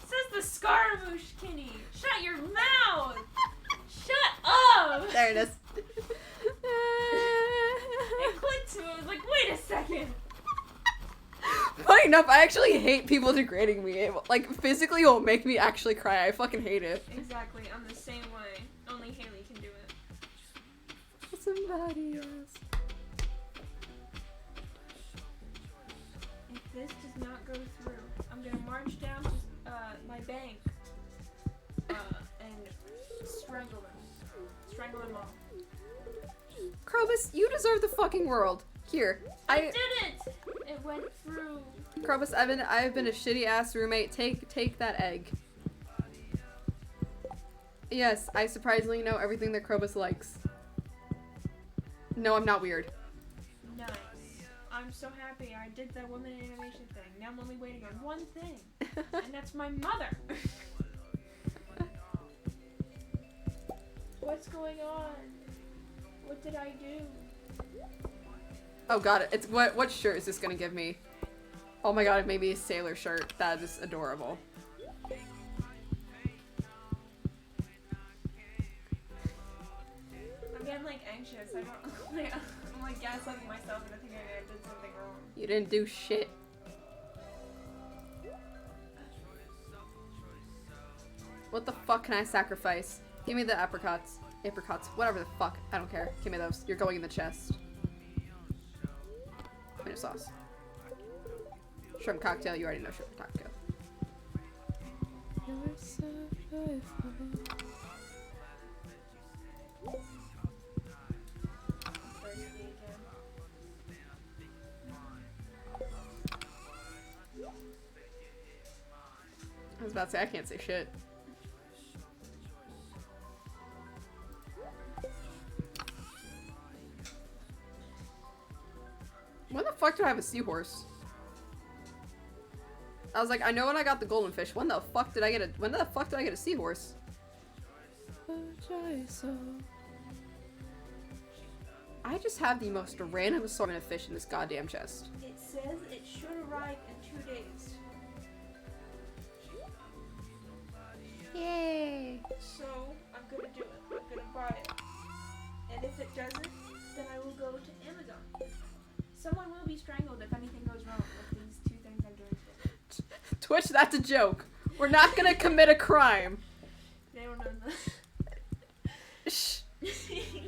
Says the Scaramouche Kitty. Shut your mouth. Shut up. There it is. It clicked to me. I was like, wait a second. Funny enough, I actually hate people degrading me. It, like, physically will make me actually cry. I fucking hate it. Exactly. I'm the same way. Only Haley can do it. Somebody else. If this does not go through, I'm gonna march down to my bank and strangle them. Strangle them all. Krobus, you deserve the fucking world. Here, I did it! It went through. Krobus, I've been a shitty ass roommate. Take that egg. Yes, I surprisingly know everything that Krobus likes. No, I'm not weird. Nice. I'm so happy I did the woman animation thing. Now I'm only waiting on one thing, and that's my mother. What's going on? What did I do? Oh god, it's what shirt is this gonna give me? Oh my god, it made me a sailor shirt. That is adorable. I'm getting like anxious. I don't like, I'm like gaslighting myself and I think I did something wrong. You didn't do shit. What the fuck can I sacrifice? Give me the apricots. Apricots. Whatever the fuck. I don't care. Give me those. You're going in the chest. Tomato sauce. Shrimp cocktail. You already know shrimp cocktail. You're so joyful. 30 again. I was about to say, I can't say shit. When the fuck do I have a seahorse? I was like, I know when I got the golden fish. When the fuck did I get a seahorse? I just have the most random assortment of fish in this goddamn chest. It says it should arrive in 2 days. Yay! So I'm gonna do it. I'm gonna buy it. And if it doesn't, then I will go to Amazon. Someone will be strangled if anything goes wrong with these 2 things I'm doing today. Twitch, that's a joke. We're not gonna commit a crime. They don't know Shh. that.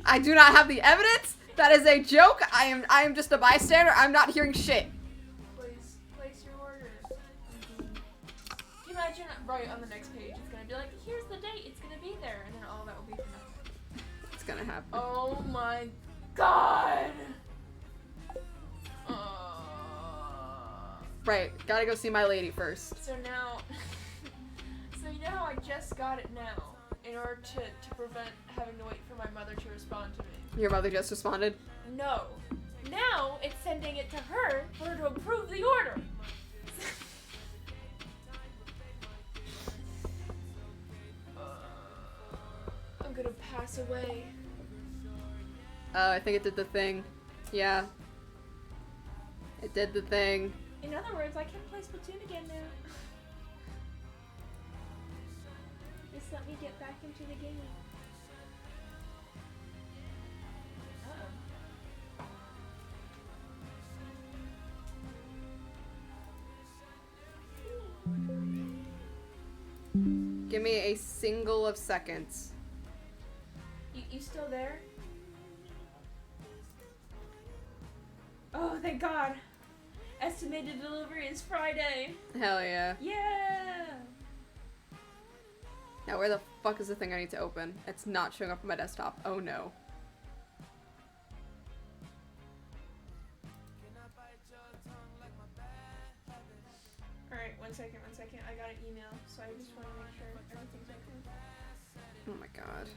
I do not have the evidence. That is a joke. I am just a bystander. I'm not hearing shit. Place your order. Can you imagine right on the next page it's gonna be like, here's the date, it's gonna be there, and then all that will be for nothing. It's gonna happen. Oh my god! Right, gotta go see my lady first. So now, so you know how I just got it now, in order to prevent having to wait for my mother to respond to me? Your mother just responded. No. Now it's sending it to her for her to approve the order. I'm gonna pass away. Oh, I think it did the thing. Yeah. It did the thing. In other words, I can play Splatoon again now. Just let me get back into the game. Give me a single of seconds. You still there? Oh, thank God. Estimated delivery is Friday. Hell yeah. Yeah. Now where the fuck is the thing I need to open? It's not showing up on my desktop. Oh no. Alright, one second. I got an email, so I just want to make sure everything's okay. Oh my god.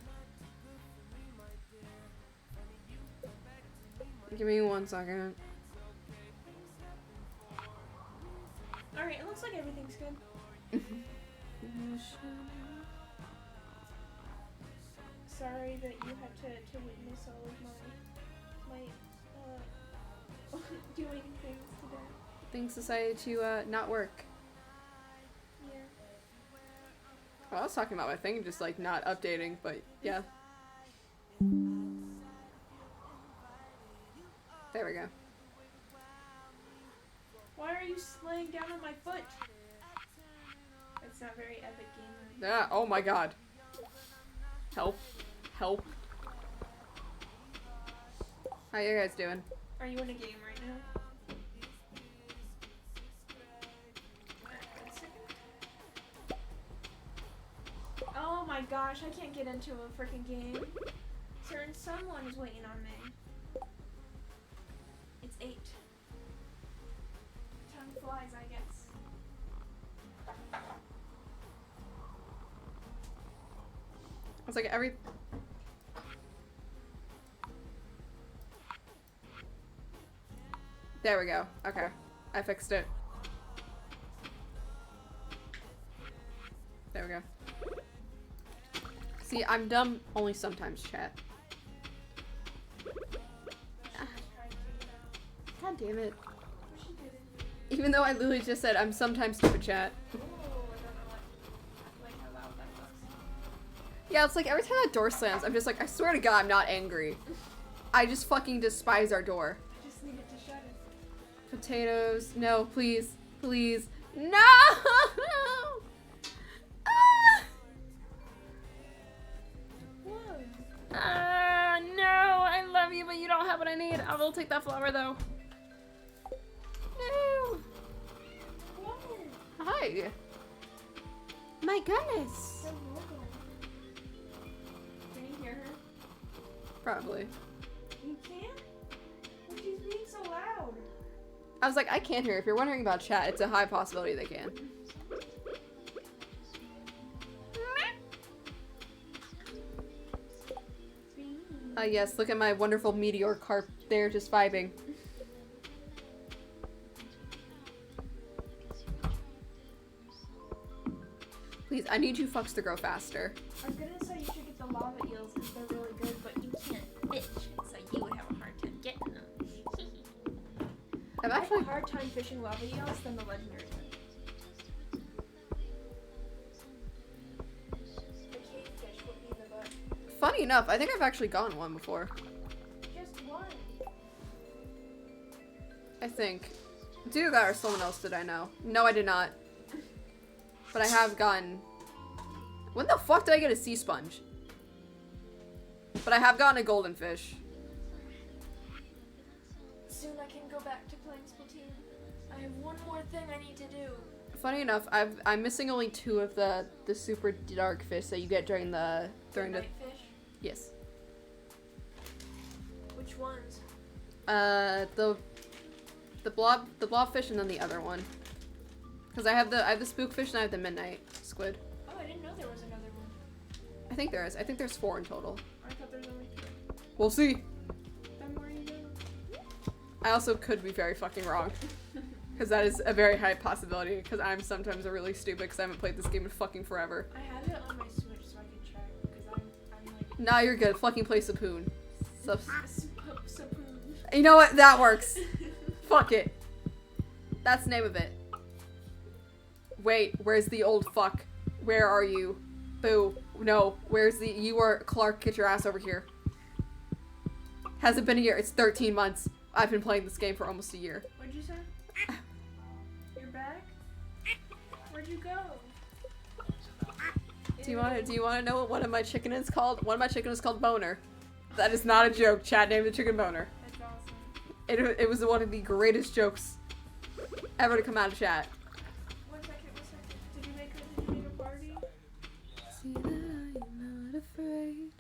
Give me 1 second. Alright, it looks like everything's good. sorry that you had to witness all of my doing things today. Things decided to not work. Yeah. Well, I was talking about my thing, just like not updating, but yeah. There we go. Why are you laying down on my foot? It's not very epic gamer. Yeah, oh my god. Help. Help. How you guys doing? Are you in a game right now? Oh my gosh, I can't get into a freaking game. Certain someone is waiting on me. It's 8. Time flies, I guess. It's like every... There we go. Okay. I fixed it. There we go. See, I'm dumb only sometimes, chat. God damn it. Even though I literally just said I'm sometimes stupid, chat. Yeah, it's like every time that door slams, I'm just like, I swear to God, I'm not angry. I just fucking despise our door. I just needed to shut it. Potatoes. No, please. Please. No! No, I love you, but you don't have what I need. I will take that flower, though. No. Hi. My goodness. Can you hear her? Probably. You can't? Well, she's being so loud. I was like, I can't hear. If you're wondering about chat, it's a high possibility they can. Yes, look at my wonderful meteor carp there just vibing. Please, I need you fucks to grow faster. I was gonna say you should get the lava eels because they're really good, but you can't fish, so you would have a hard time getting them. I've I have actually... a hard time fishing lava eels than the legendary ones. The cavefish would be the best. Funny enough, I think I've actually gotten one before. Just one. I think. Do that or someone else did I know? No, I did not. But I have gotten... When the fuck did I get a sea sponge? But I have gotten a golden fish. Soon I can go back to playing Splatoon. I have one more thing I need to do. Funny enough, I'm missing only 2 of the super dark fish that you get during the... Night fish? Yes. Which ones? The blobfish and then the other one. Because I have the spookfish and I have the midnight squid. Oh, I didn't know there was another one. I think there is. I think there's 4 in total. I thought there was only 3. We'll see. Then where are you going? I also could be very fucking wrong. Because that is a very high possibility. Because I'm sometimes a really stupid because I haven't played this game in fucking forever. I have it on my Switch so I can check because I'm like... Nah, you're good. Fucking play Sapoon. Sapoon. You know what? That works. Fuck it. That's the name of it. Wait, where's the old fuck? Where are you? Boo. No, where's the... You are... Clark, get your ass over here. Hasn't been a year. It's 13 months. I've been playing this game for almost a year. What'd you say? You're back? Where'd you go? Do you want to know what one of my chicken is called? One of my chicken is called Boner. That is not a joke. Chad named the chicken Boner. That's awesome. It was one of the greatest jokes ever to come out of chat. One second. Did you make a party? See that I'm not afraid.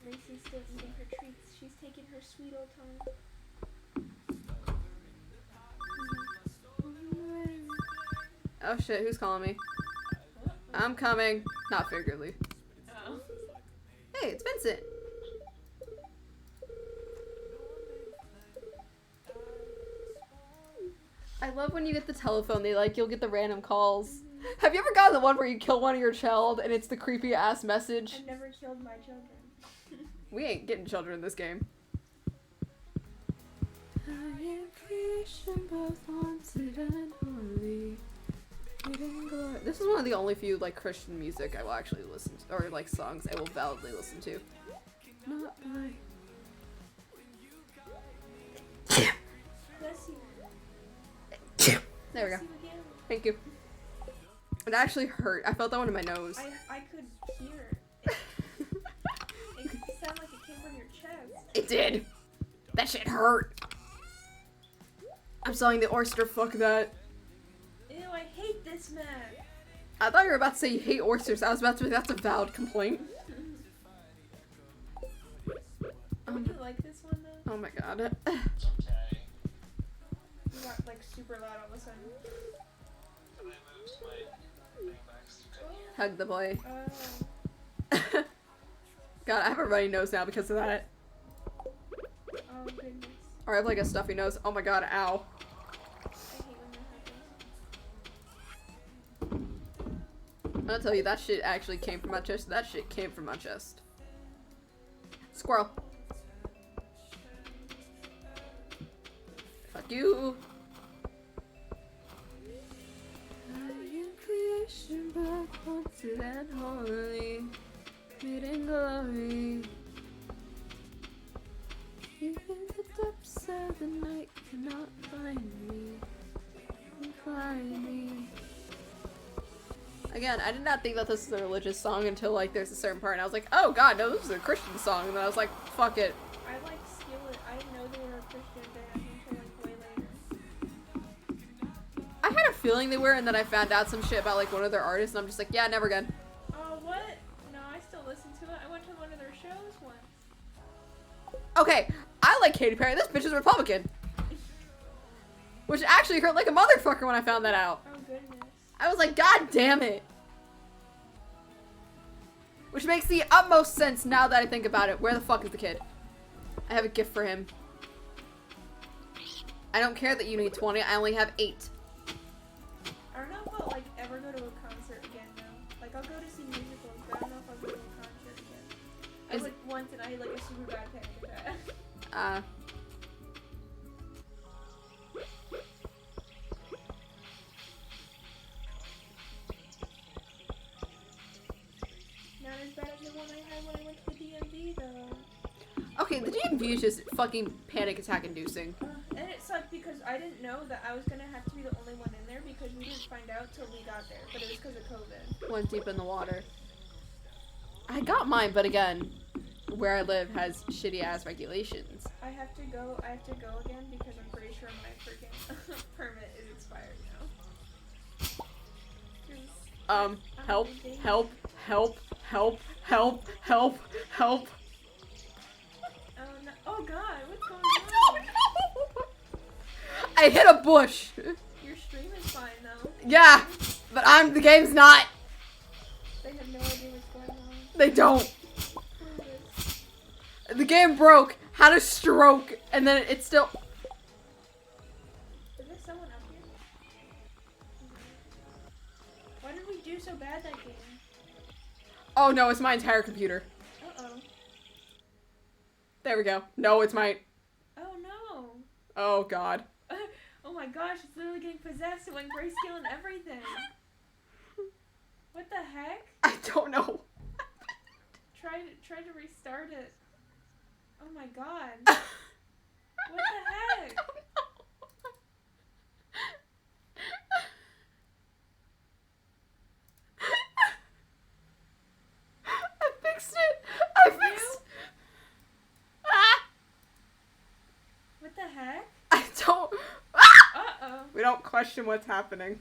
Macy's still eating her treats. She's taking her sweet old time. Oh shit, who's calling me? I'm coming. Not figuratively. Oh. Hey, it's Vincent. I love when you get the telephone, you'll get the random calls. Have you ever gotten the one where you kill one of your child and it's the creepy ass message? I've never killed my children. We ain't getting children in this game. I am creation, both wanted and holy. This is one of the only few like Christian music I will actually listen to, or like songs I will validly listen to. Not my. Bless you. There we go. Bless you again. Thank you. It actually hurt. I felt that one in my nose. I could hear it. It could sound like it came from your chest. It did. That shit hurt. I'm selling the oyster. Fuck that. Ew, I hate this man. I thought you were about to say you hate oysters. I was about to be. That's a valid complaint. Would you like this one though? Oh my god. You got like super loud all of a sudden. Hug the boy. Oh. God, I have a runny nose now because of that. Oh goodness. Or I have like a stuffy nose. Oh my god, ow. I hate when that happens. I'm gonna tell you, that shit actually came from my chest. That shit came from my chest. Squirrel. Fuck you. Creation, but wanted and holy, made in glory. Even the depths of the night cannot find me, find me. Again, I did not think that this was a religious song until like there's a certain part, and I was like, oh god, no, this is a Christian song, and then I was like, fuck it. I like Skillet. I didn't know they were a Christian band until like way later. I had a feeling they were, and then I found out some shit about like one of their artists, and I'm just like, yeah, never again. Oh, what? No, I still listen to it. I went to one of their shows once. Okay, I like Katy Perry. This bitch is Republican. Which actually hurt like a motherfucker when I found that out. Oh goodness. I was like, god damn it. Which makes the utmost sense now that I think about it. Where the fuck is the kid? I have a gift for him. I don't care that you need 20. I only have 8. I don't know if I'll like ever go to a concert again though. Like I'll go to see musicals, but I don't know if I'll go to a concert again. I Is- went once and I had like a super bad panic attack. Not as bad as the one I had when I went to the DMV though. Okay, the DMV is just fucking panic attack inducing. And it sucked because I didn't know that I was gonna have to be the only one in there because we didn't find out till we got there. But it was because of COVID. Went deep in the water. I got mine, but again, where I live has shitty ass regulations. I have to go again because I'm pretty sure my freaking permit is expired now. 'Cause Help, help, help, help, help, help, help. Oh no! Oh god, what's going I on? don't know. I hit a bush. Your stream is fine though. Yeah, but the game's not. They have no idea what's going on. They don't. Who is this? The game broke, had a stroke, and then it's still. Is there someone up here? Why did we do so bad that game? Oh no, it's my entire computer. Uh-oh. There we go. No, it's my. Oh no! Oh god. Oh my gosh, it's literally getting possessed. It went grayscale and everything. What the heck? I don't know. Try to restart it. Oh my god. What the heck? I fixed it. I fixed. Ah! What the heck? I don't. Ah! Uh-oh. We don't question what's happening.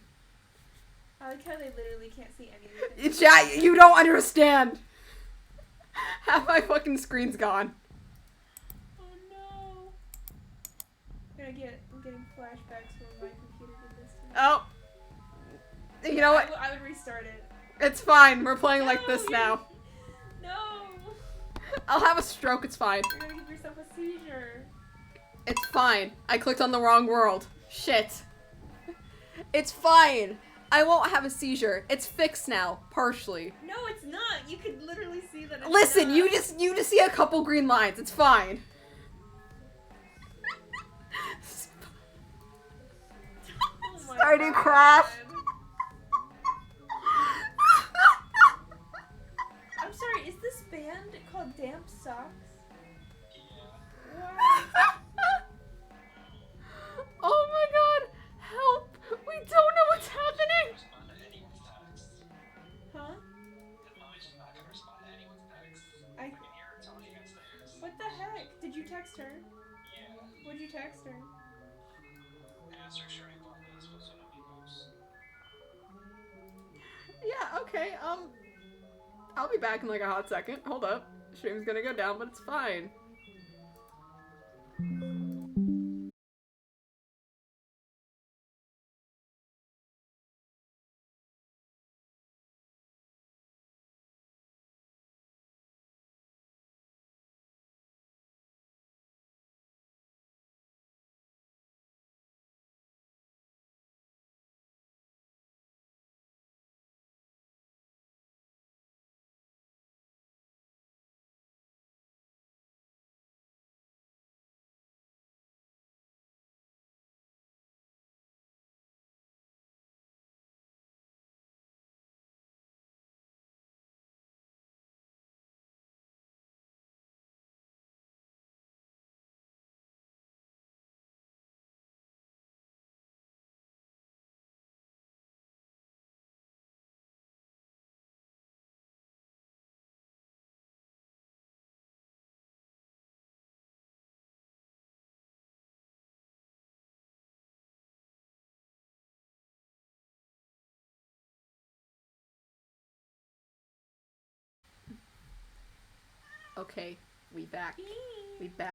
I like how they literally can't see anything. Chat, you don't understand. Half my fucking screen's gone. Oh no. I'm getting flashbacks when my computer did this to me. Oh. You know what? I would restart it. It's fine. We're playing like this No, now. No! I'll have a stroke. It's fine. You're gonna give yourself a seizure. It's fine. I clicked on the wrong world. Shit. It's fine. I won't have a seizure. It's fixed now, partially. No, it's not. You could literally see that it's Listen, not. you just see a couple green lines. It's fine. Oh my Starting God. crash. I'm sorry, is this band called Damp Socks? Wow. Oh my god! Help! We don't know what's happening! Huh? I. What the heck? Did you text her? What'd you text her? Yeah, okay, I'll be back in like a hot second. Hold up. Stream's gonna go down, but it's fine. Okay, we back. We back.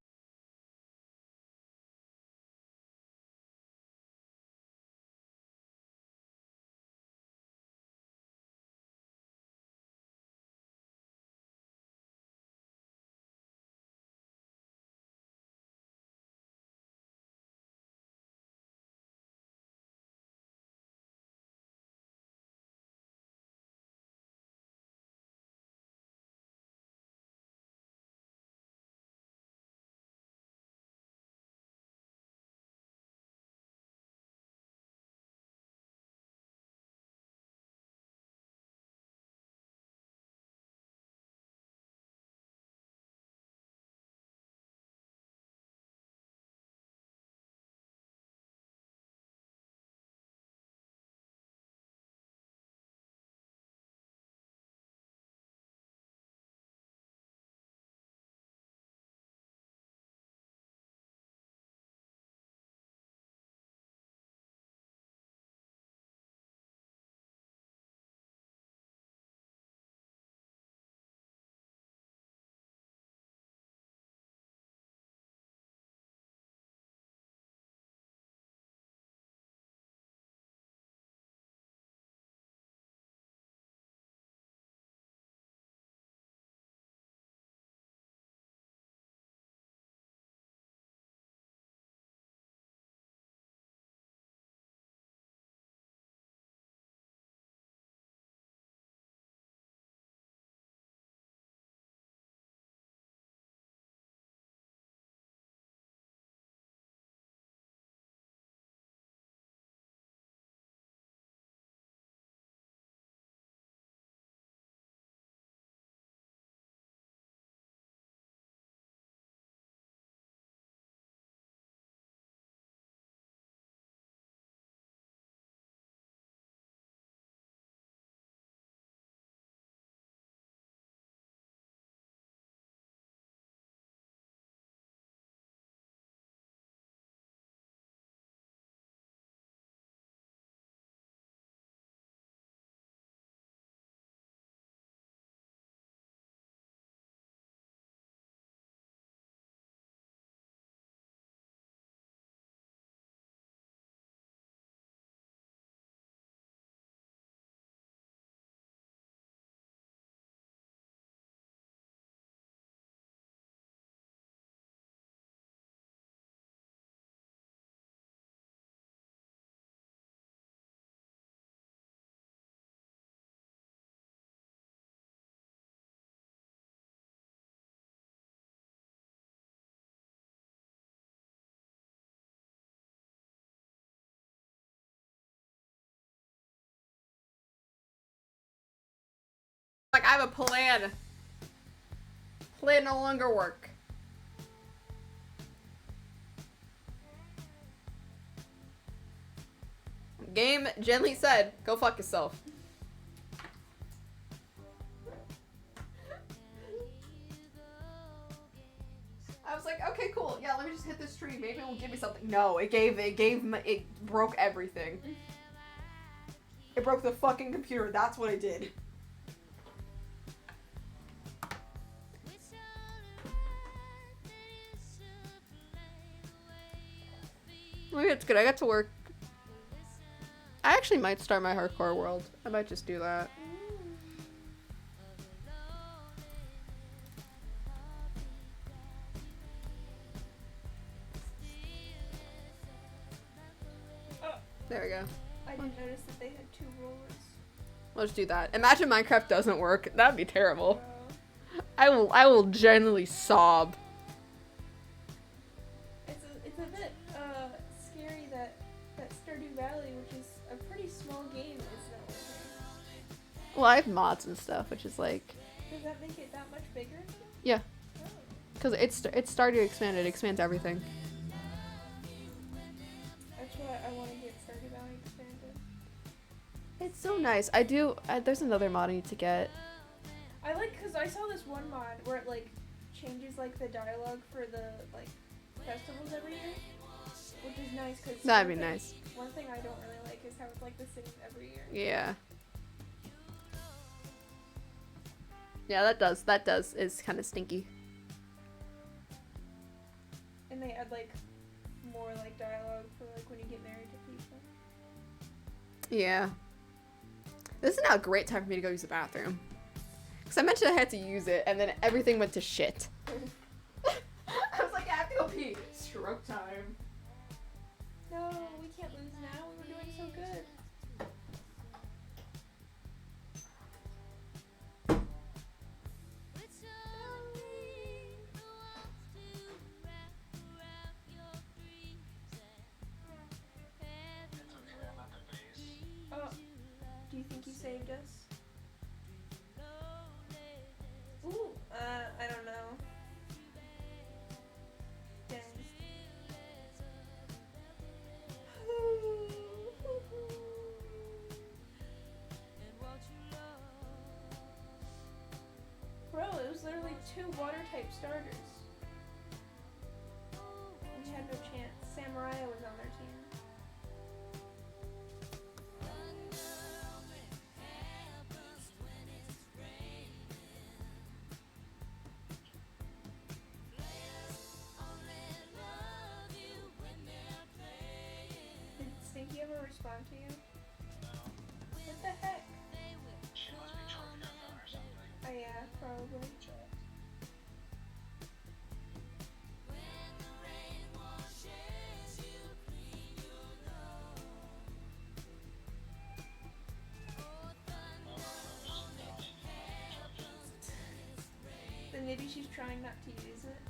I have a plan. Plan no longer work. Game gently said, go fuck yourself. I was like, okay, cool. Yeah, let me just hit this tree. Maybe it will give me something. No, it broke everything. It broke the fucking computer. That's what it did. Oh, yeah, it's good. I got to work. I actually might start my hardcore world. I might just do that. There we go. I didn't notice that they had 2 rollers. Let's do that. Imagine Minecraft doesn't work. That'd be terrible. Bro. I will genuinely sob. It's a bit scary that Stardew Valley, which is a pretty small game, is not working. Well, I have mods and stuff, which is like, Does that make it that much bigger? yeah, Oh. because it's Stardew expanded. It expands everything. That's why I want to get Stardew Valley expanded. It's so nice. I do. There's another mod I need to get. I like, because I saw this one mod where it like changes like the dialogue for the like festivals every year, which is nice because That'd be nice. One thing I don't really like is how it's like the same every year. Yeah. Yeah, that does is kind of stinky. And they add like more like dialogue for like when you get married to people. Yeah. This is now a great time for me to go use the bathroom. Because I mentioned I had to use it, and then everything went to shit. I was like, I have to go pee. Stroke time. No, we can't lose now. We were doing so good. Oh, do you think you saved us? Ooh, I don't know. Dang. Bro, it was literally 2 water type starters. We had no chance. Samurai was on their team. Did Stinky ever respond to you? What the heck? Oh yeah, probably. Then maybe she's trying not to use it.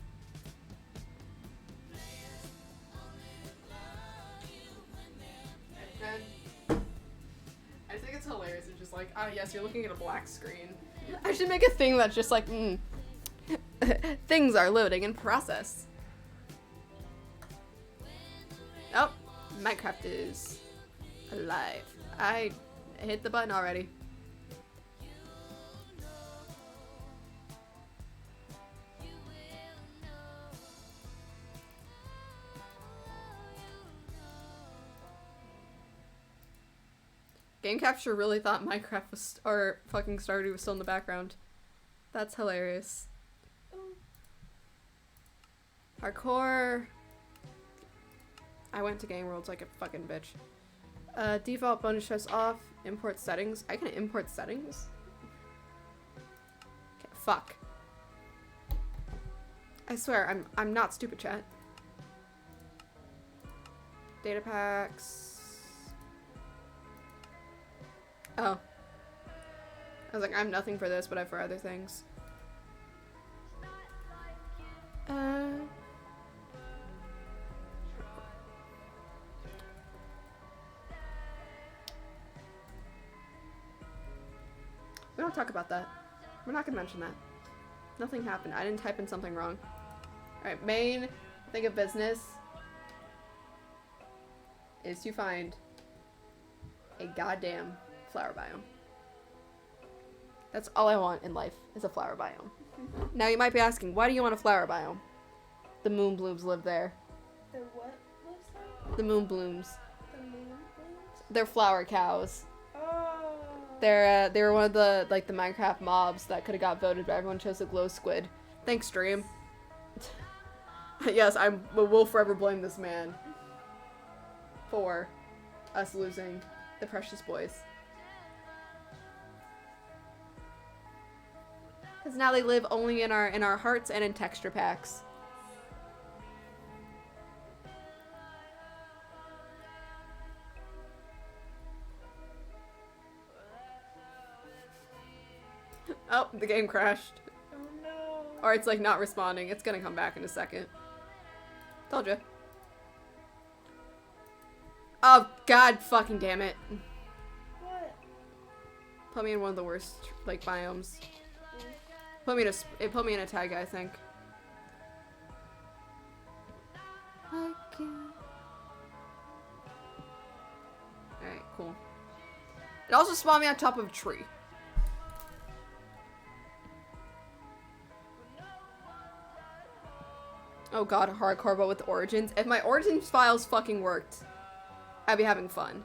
I think it's hilarious. It's just like, yes, you're looking at a black screen. I should make a thing that's just like, things are loading in process. Oh, Minecraft is alive. I hit the button already. Game Capture really thought Minecraft was, or fucking Stardew was still in the background. That's hilarious. Ooh. Hardcore. I went to Game Worlds like a fucking bitch. Default bonus stress off. Import settings. I can import settings? Okay, fuck. I swear, I'm not stupid, chat. Data packs. Oh. I was like, I'm nothing for this, but I have for other things. We don't talk about that. We're not gonna mention that. Nothing happened. I didn't type in something wrong. Alright, main thing of business is to find a goddamn flower biome. That's all I want in life, is a flower biome. Now you might be asking, why do you want a flower biome? The moon blooms live there. The what lives there? The moon blooms. The moon blooms? They're flower cows. Oh. They were one of the the Minecraft mobs that could have got voted, but everyone chose the glow squid. Thanks, stream. Yes, I will forever blame this man for us losing the precious boys. Because now they live only in our hearts and in texture packs. Oh, the game crashed. Oh no. Or it's like not responding. It's gonna come back in a second. Told you. Oh, god fucking damn it. What? Put me in one of the worst, like, biomes. It put me in a tag, I think. Alright, cool. It also spawned me on top of a tree. Oh god, hardcore but with Origins. If my Origins files fucking worked, I'd be having fun.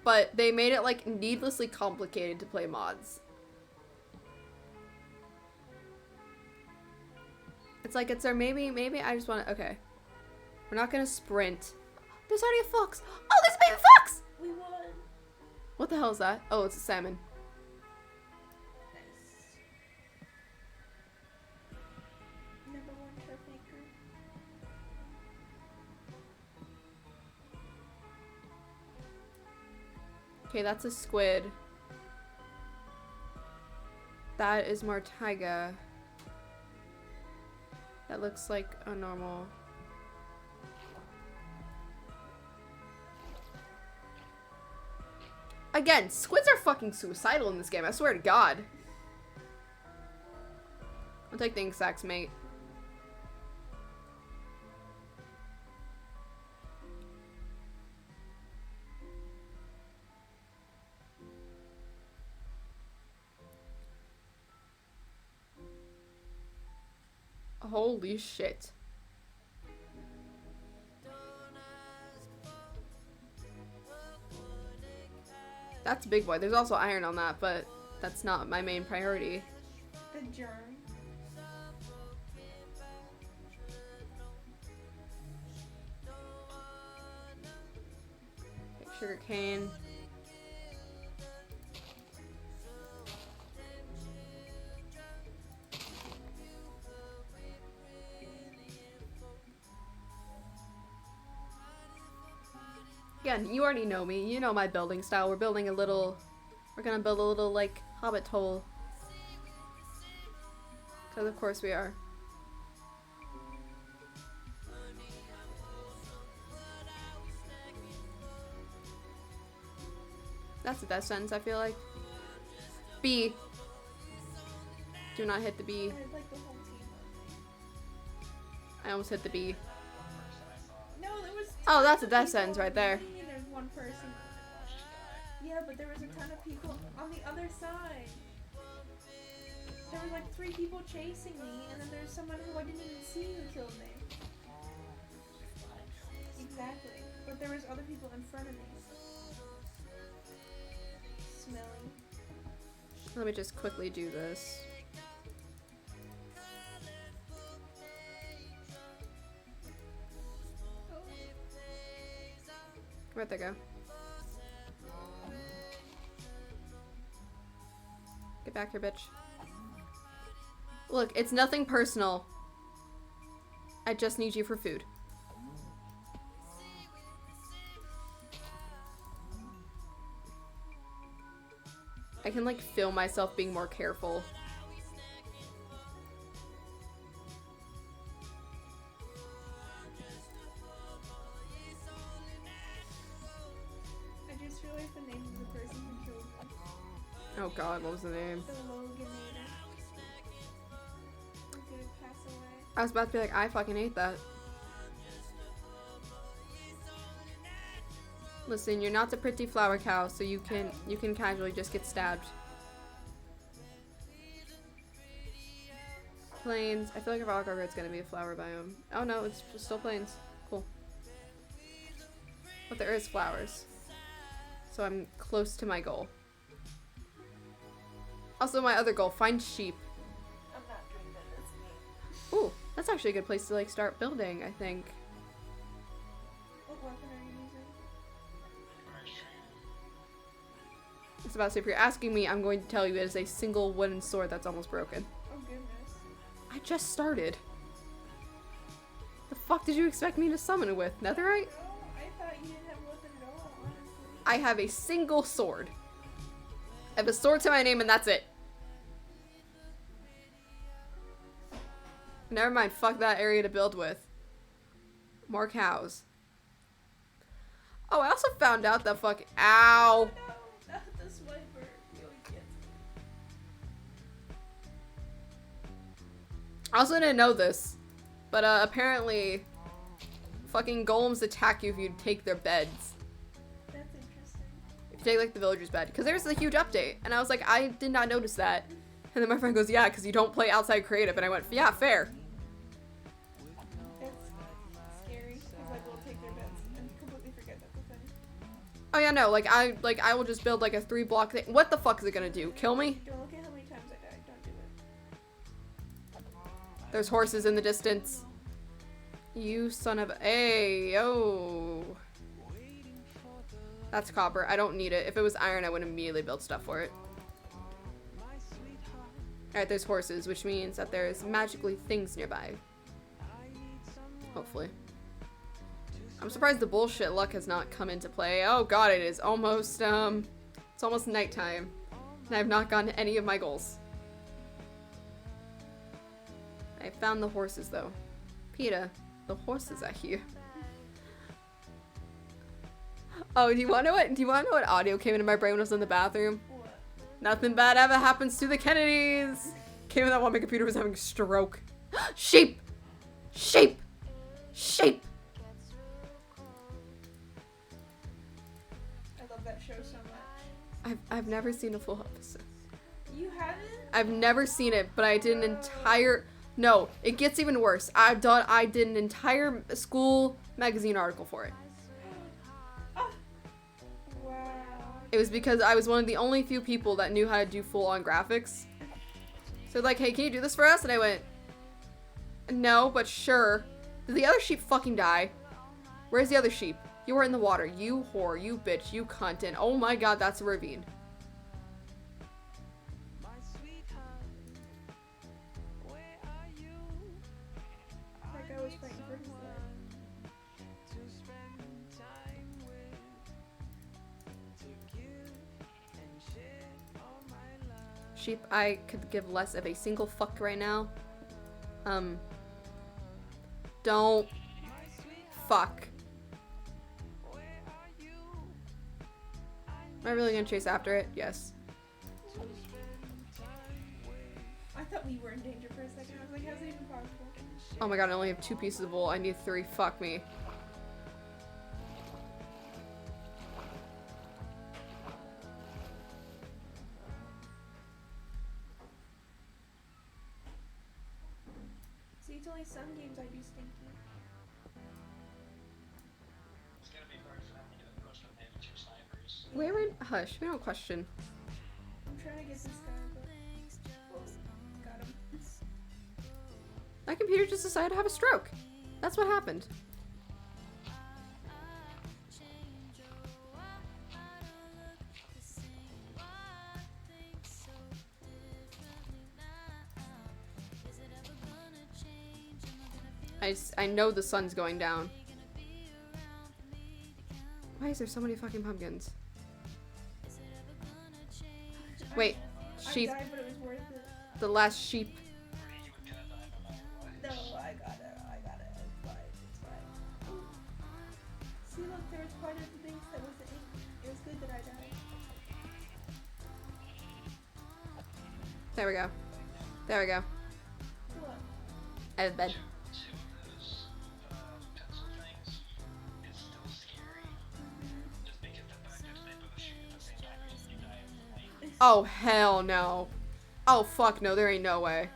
But they made it, like, needlessly complicated to play mods. It's like, it's there, maybe I just want to, okay. We're not gonna sprint. There's already a fox. Oh, there's a baby fox! We won. What the hell is that? Oh, it's a salmon. Nice. Number one turf maker. Okay, that's a squid. That is more taiga. That looks like a normal. Again, squids are fucking suicidal in this game, I swear to god. I'll take the insects, mate. Holy shit. That's a big boy. There's also iron on that, but that's not my main priority. The germ. Okay, sugar cane. Again, you already know me. You know my building style. We're gonna build a little, like, hobbit hole. Because of course we are. That's a death sentence, I feel like. B. Do not hit the B. I had like the whole team on I almost hit the B. me. No, there was. Oh, that's a tons of death people sentence right on there. me, and there's one person. Yeah, but there was a ton of people on the other side. There were like 3 people chasing me, and then there's someone who I didn't even see who killed me. Exactly. But there was other people in front of me. Smelly. Let me just quickly do this. Where'd they go? Get back here, bitch. Look, it's nothing personal. I just need you for food. I can, like, feel myself being more careful. I just realized the name of the person who killed me. Oh god, what was the name? The Logan I was about to be like, I fucking hate that. Listen, you're not the pretty flower cow, so you can casually just get stabbed. Plains. I feel like if Algarve it's gonna be a flower biome. Oh no, it's still plains. Cool. But there is flowers. So I'm close to my goal. Also my other goal, find sheep. I'm not doing that, that's me. Ooh, that's actually a good place to like start building, I think. What weapon are you using? It's about to say, if you're asking me, I'm going to tell you it is a single wooden sword that's almost broken. Oh goodness. I just started. The fuck did you expect me to summon it with? Netherite? No, I thought you didn't have a weapon at all, honestly. I have a single sword. I have a sword to my name and that's it. Never mind, fuck that area to build with. More cows. Oh, I also found out that ow! No, not the swiper. He always gets me. I also didn't know this, but apparently fucking golems attack you if you take their beds. That's interesting. If you take like the villager's bed, because there's a huge update, and I was like, I did not notice that. And then my friend goes, yeah, because you don't play outside creative, and I went, yeah, fair. It's scary, because like we'll take their beds and completely forget that's a thing. Oh yeah, no, like I will just build like a 3-block thing. What the fuck is it gonna do? Kill me? Don't look at how many times I died, don't do it. There's horses in the distance. You son of a yo. That's copper. I don't need it. If it was iron, I would immediately build stuff for it. Alright, there's horses, which means that there's magically things nearby. Hopefully. I'm surprised the bullshit luck has not come into play. Oh god, it is almost, it's almost nighttime. And I have not gotten any of my goals. I found the horses, though. PETA, the horses are here. Oh, do you want to know what audio came into my brain when I was in the bathroom? What? Nothing bad ever happens to the Kennedys. Came in that while my computer was having a stroke. Sheep! Sheep! Sheep! I love that show so much. I've never seen a full episode. You haven't? I've never seen it, but I did an entire... No, it gets even worse. I did an entire school magazine article for it. Oh. Wow. It was because I was one of the only few people that knew how to do full-on graphics. So like, hey, can you do this for us? And I went, no, but sure. Did the other sheep fucking die? Where's the other sheep? You were in the water. You whore, you bitch, you cunt, and oh my god, that's a ravine. That guy was fighting for his life. Sheep, I could give less of a single fuck right now. Don't fuck. Am I really gonna chase after it? Yes. I thought we were in danger for a second. I was like, how's it even possible? Oh my god, I only have 2 pieces of wool. I need 3. Fuck me. See, it's only some games I'd be stinky. It's gonna be hard for them to get a push with maybe 2 snipers. We're in. Hush, we don't question. I'm trying to get this guy, but... Whoa, got him. My computer just decided to have a stroke. That's what happened. I know the sun's going down. Why is there so many fucking pumpkins? Wait, sheep. I died, but it was worth it. The last sheep. You would gonna die no matter what. No, I got it. It's fine. It's fine. See, look, there was part of the base that wasn't in. It was good that I died. There we go. There we go. What? I have bed. Two of those pencil things is still scary. Just because the fact that they both shoot at the same time and you die instantly. Oh, hell no. Oh, fuck no, there ain't no way.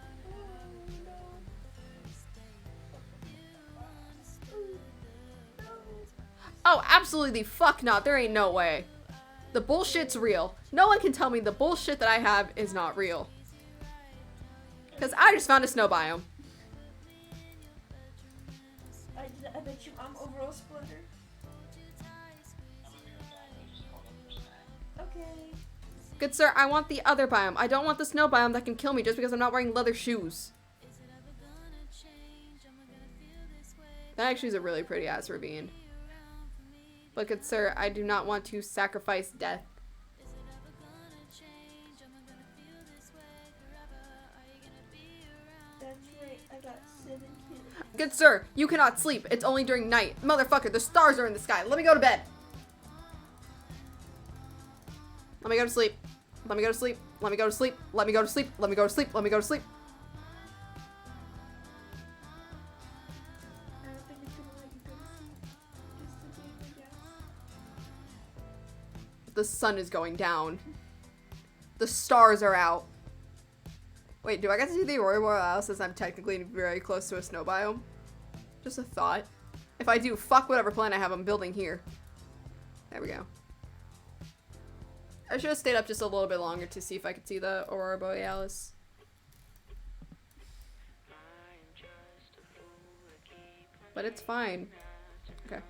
Oh, absolutely the fuck not. There ain't no way. The bullshit's real. No one can tell me the bullshit that I have is not real. Because I just found a snow biome. I bet you I'm overall splitter. Okay. Good sir, I want the other biome. I don't want the snow biome that can kill me just because I'm not wearing leather shoes. That actually is a really pretty ass ravine. But good sir, I do not want to sacrifice death. That's right. I got 7 kills. Good sir, you cannot sleep. It's only during night. Motherfucker, the stars are in the sky. Let me go to bed. Let me go to sleep. Let me go to sleep. Let me go to sleep. Let me go to sleep. Let me go to sleep. Let me go to sleep. I don't think it's gonna let you go to sleep. Just a game, I guess. The sun is going down. The stars are out. Wait, do I get to see the Aurora Borealis since I'm technically very close to a snow biome? Just a thought. If I do, fuck whatever plan I have I'm building here. There we go. I should have stayed up just a little bit longer to see if I could see the Aurora Borealis. But it's fine. Okay.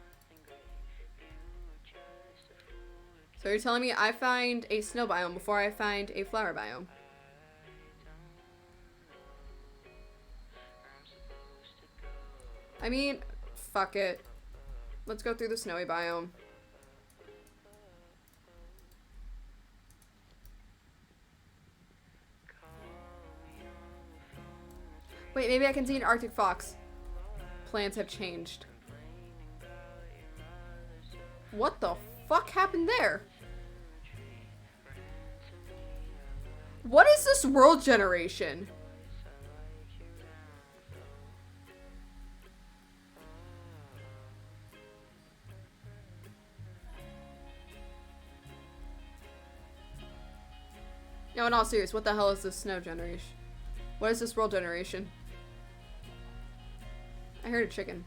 So you're telling me I find a snow biome before I find a flower biome? I mean, fuck it. Let's go through the snowy biome. Wait, maybe I can see an Arctic fox. Plans have changed. What the fuck happened there? What is this world generation? No, in all seriousness, what the hell is this snow generation? What is this world generation? I heard a chicken.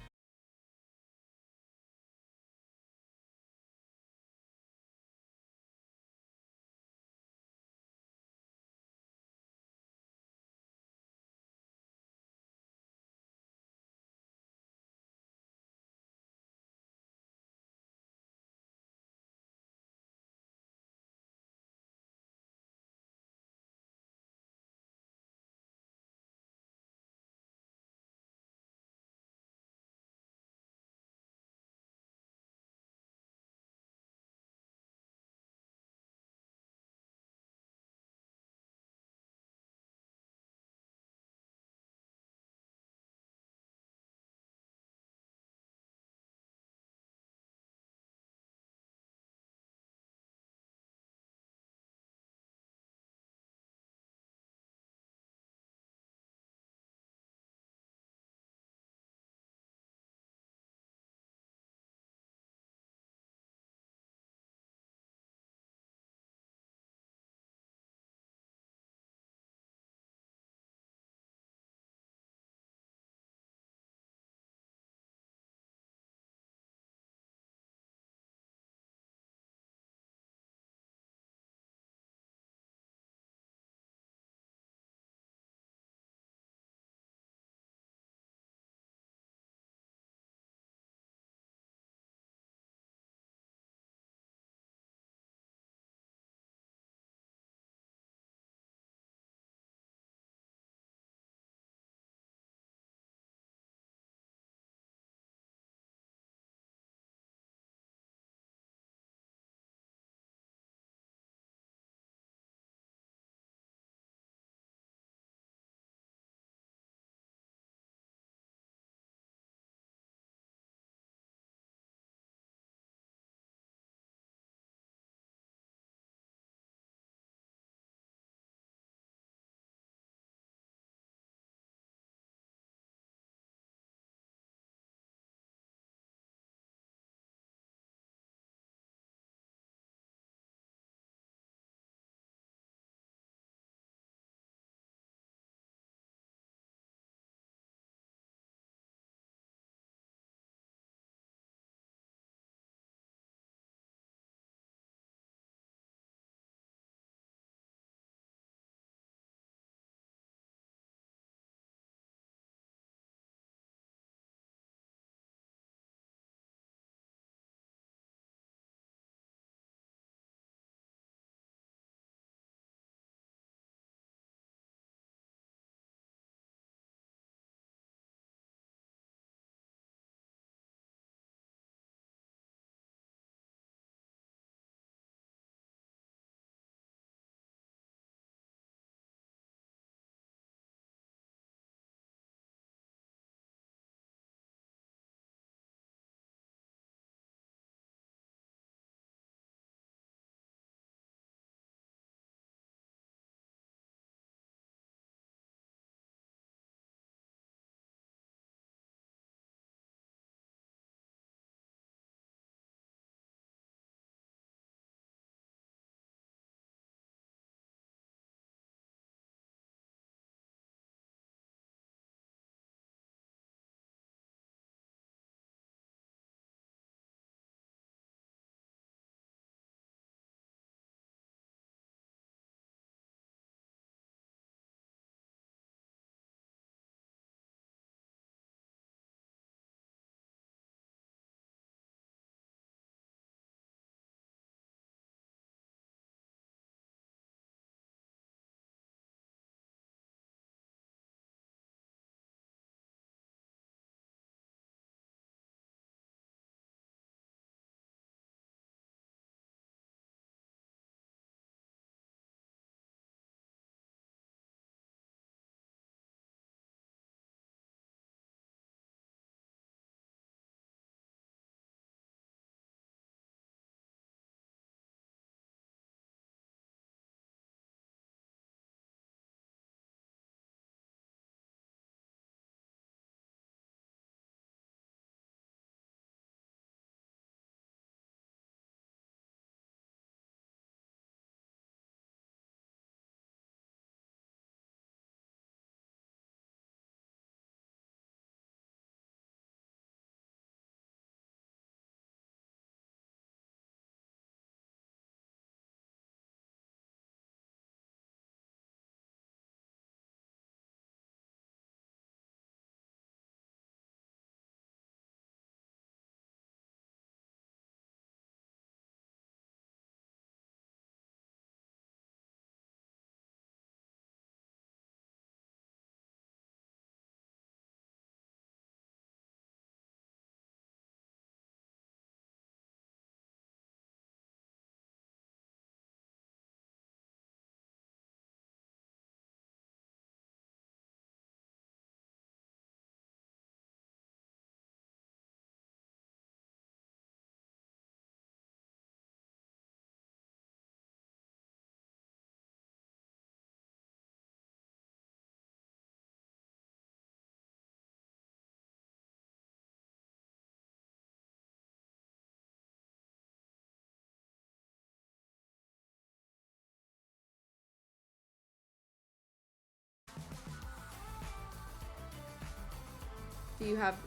Do you have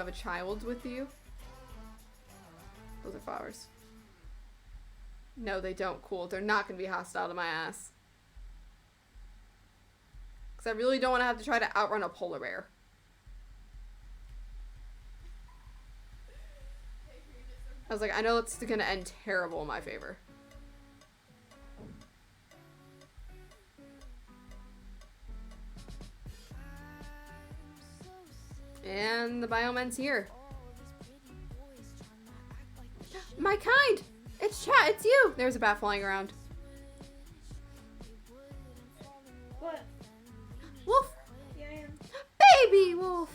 a child with you? Those are flowers. No, they don't. Cool. They're not gonna be hostile to my ass. Cause I really don't want to have to try to outrun a polar bear. I was like, I know it's gonna end terrible in my favor. And the bioman's here. My kind! It's Chat, it's you! There's a bat flying around. What? Wolf! Yeah, I am. Baby wolf!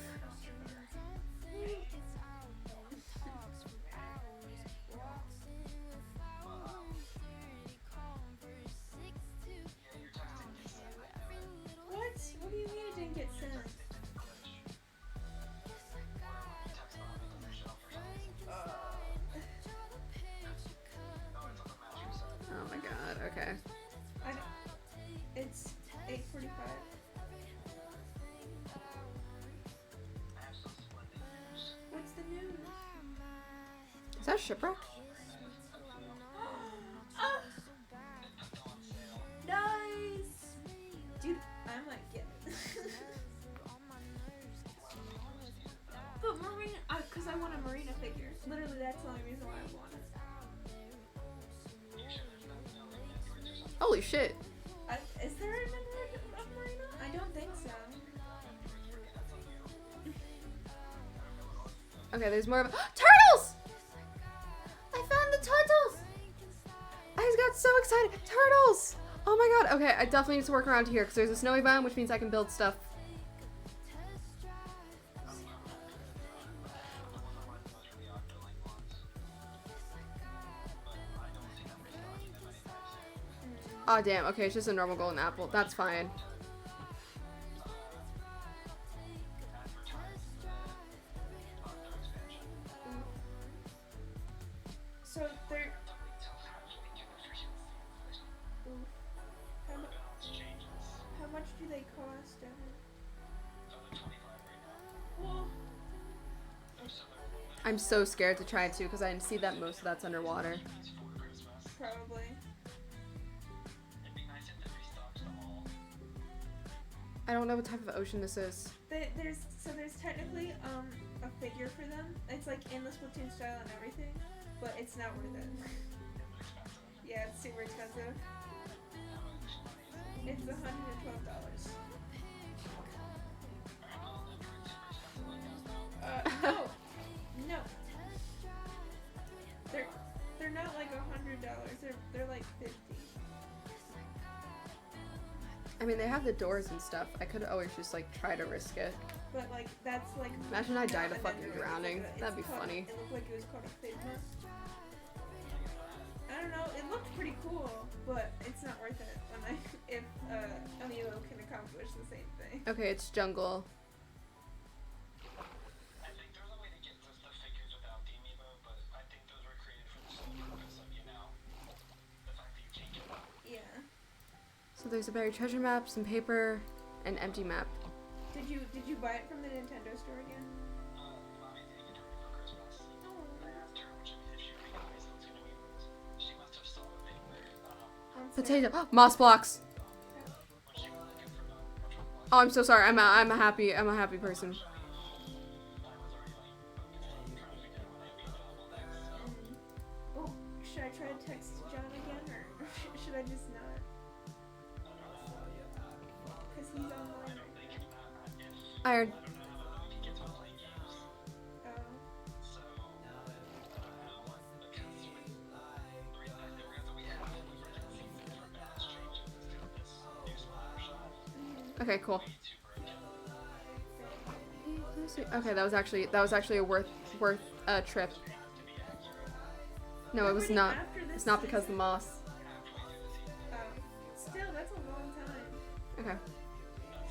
What? What do you mean it didn't get sent? Oh my god, okay. It's 8:45. What's the news? Is that shipwreck? Ah! Nice! Dude, I might get it. But Marina, cause I want a Marina figure. Literally, that's the only reason why I want it. Holy shit. Is there a Marina? I don't think so. Okay, there's more of turtles! I found the turtles! I just got so excited. Turtles! Oh my god. Okay, I definitely need to work around here because there's a snowy biome, which means I can build stuff. Oh damn, okay, it's just a normal golden apple. That's fine. So they're. How much do they cost? Well, I'm so scared to try to because I see that most of that's underwater. probably. I don't know what type of ocean this is. There's technically a figure for them. It's like in the Splatoon style and everything, but it's not worth it. Yeah, it's super expensive. It's $112. No, no. They're not like $100. They're like $50. I mean, they have the doors and stuff. I could always just like try to risk it. But like that's like. Imagine I died of and fucking then drowning. it's That'd be called- funny. It looked like it was called a Figma. I don't know. It looked pretty cool, but it's not worth it when if Amiibo can accomplish the same thing. Okay, it's jungle. I think there's a way to get the figures without the amiibo, but I think those were created for the sole purpose of, the fact that you can't get them. Yeah. So there's a buried treasure map, some paper, an empty map. Did you buy it from the Nintendo store again? Mommy didn't get her for Christmas. I asked her if she recognized those amiibos. She must have saw that they were, Potato. Moss blocks. when she was looking for them, which one was Oh, I'm so sorry. I'm a happy person. I was already like focused on trying to figure out when I'd be available next. Oh, should I try to text John again, or should I just not? Cause he's online right now. Iron. I don't know if he gets to play games. Oh. So, I don't know, because the reason we have it was we're seeing for balance changes is doing this new splatter shot. Okay, cool. YouTuber again. Okay, that was actually a worth trip. No, it was not. It's not because of the moss. Oh. Still, that's a long time. Okay.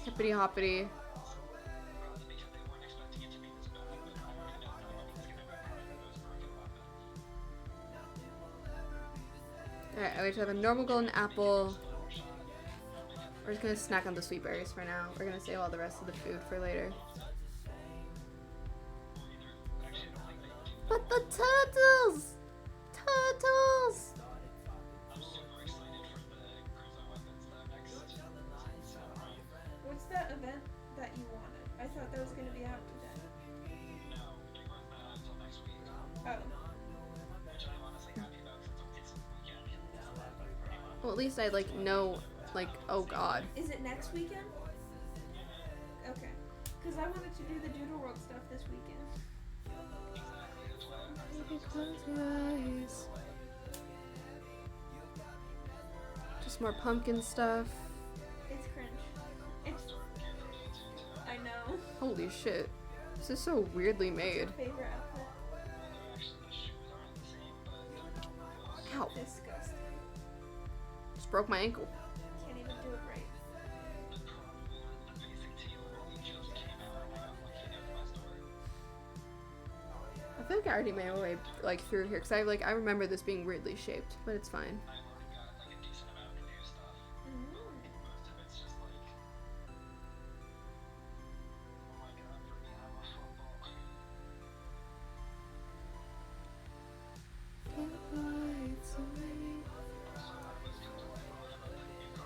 Hippity hoppity. Probably because they weren't expecting it to be this bad, but I already know how long it's gonna be part of those broken weapons. Alright, I have a normal golden apple. We're just gonna snack on the sweet berries for now. We're gonna save all the rest of the food for later. But the turtles! Turtles! What's that event that you wanted? I thought that was gonna be out today. Oh. Well, at least I like know, like, oh god. Is it next weekend? Okay. Because I wanted to do the Doodle World stuff this weekend. Baby, close your eyes. Just more pumpkin stuff. It's cringe. It's. I know. Holy shit. This is so weirdly made. Favorite outfit. Ow. Disgusting. Just broke my ankle. Can't even do it right. I feel like I already made my way like through here because I remember this being weirdly shaped, but it's fine.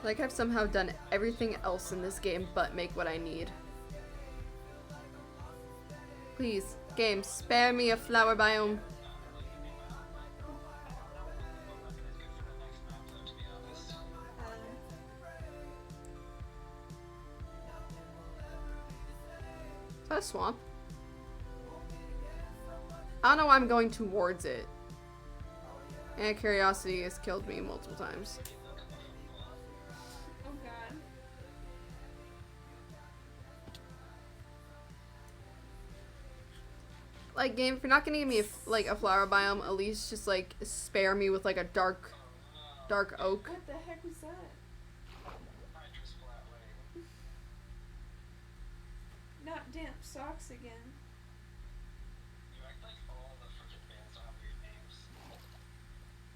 Like I've somehow done everything else in this game but make what I need. Please, game, spare me a flower biome. Is that a swamp? I don't know why I'm going towards it. And curiosity has killed me multiple times. Oh god. Like, game, if you're not gonna give me a flower biome, at least just like spare me with like a dark oak. What the heck was that? Not damp socks again.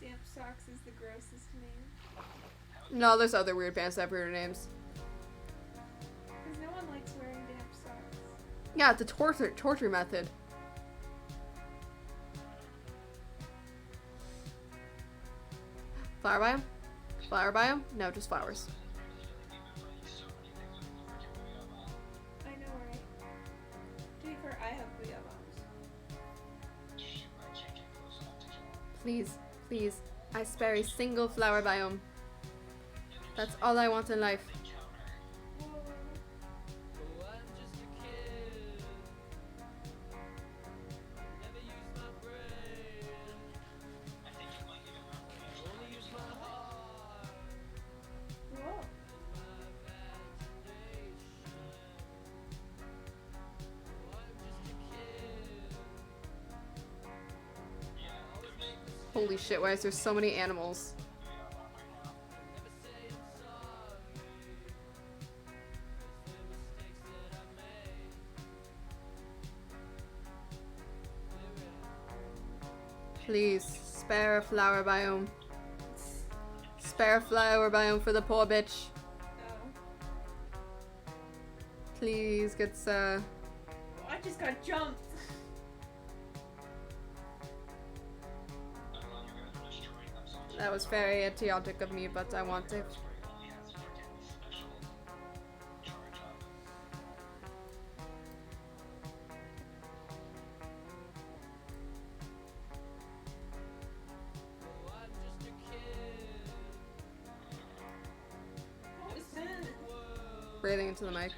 Damp socks is the grossest name. No, there's other weird bands that have weirder names. Because no one likes wearing damp socks. Yeah, it's a torture method. Flower biome? Flower biome? No, just flowers. I know, right? To be fair, I have booyah bombs. Please, please, I spare a single flower biome. That's all I want in life. Whoa. Holy shit, why is there so many animals? Please, spare a flower biome. Spare a flower biome for the poor bitch. Oh. Please, good sir. I just got jumped. That was very idiotic of me, but I want it. What was that? Breathing into the mic.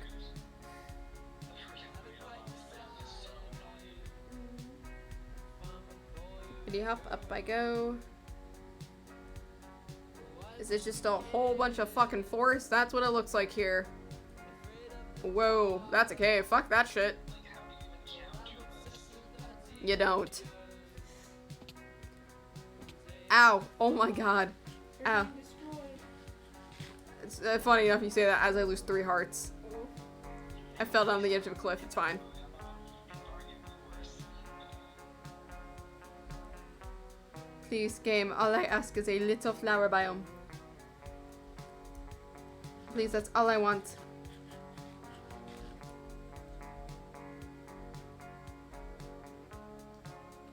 Giddy hop, up I go. Is it just a whole bunch of fucking forest? That's what it looks like here. Whoa, that's a cave. Fuck that shit. You don't. Ow. Oh my god. They're Ow. being destroyed. It's funny enough you say that as I lose 3 hearts. Oh. I fell down the edge of a cliff. It's fine. Please, game, all I ask is a little flower biome. Please, that's all I want.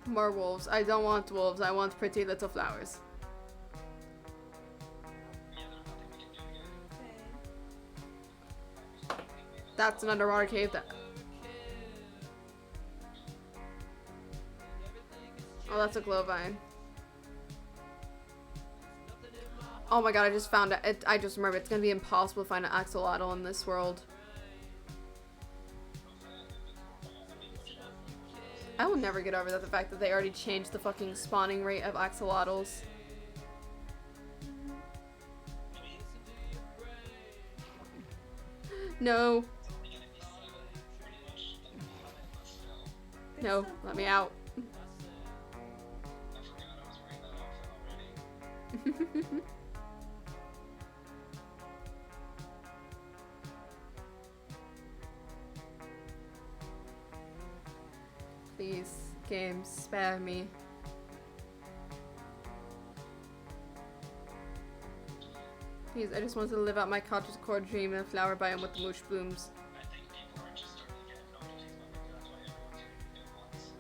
More wolves. I don't want wolves. I want pretty little flowers. Okay. That's an underwater cave. Oh, that's a glowvine. Oh my god, I just found it. I just remember it's gonna be impossible to find an axolotl in this world. I will never get over that, the fact that they already changed the fucking spawning rate of axolotls. No. No, let me out. Please, game, spare me. Please, I just want to live out my cottage core dream in a flower biome with the moosh blooms. I think people are just starting to get noticed. That's why everyone's using it once.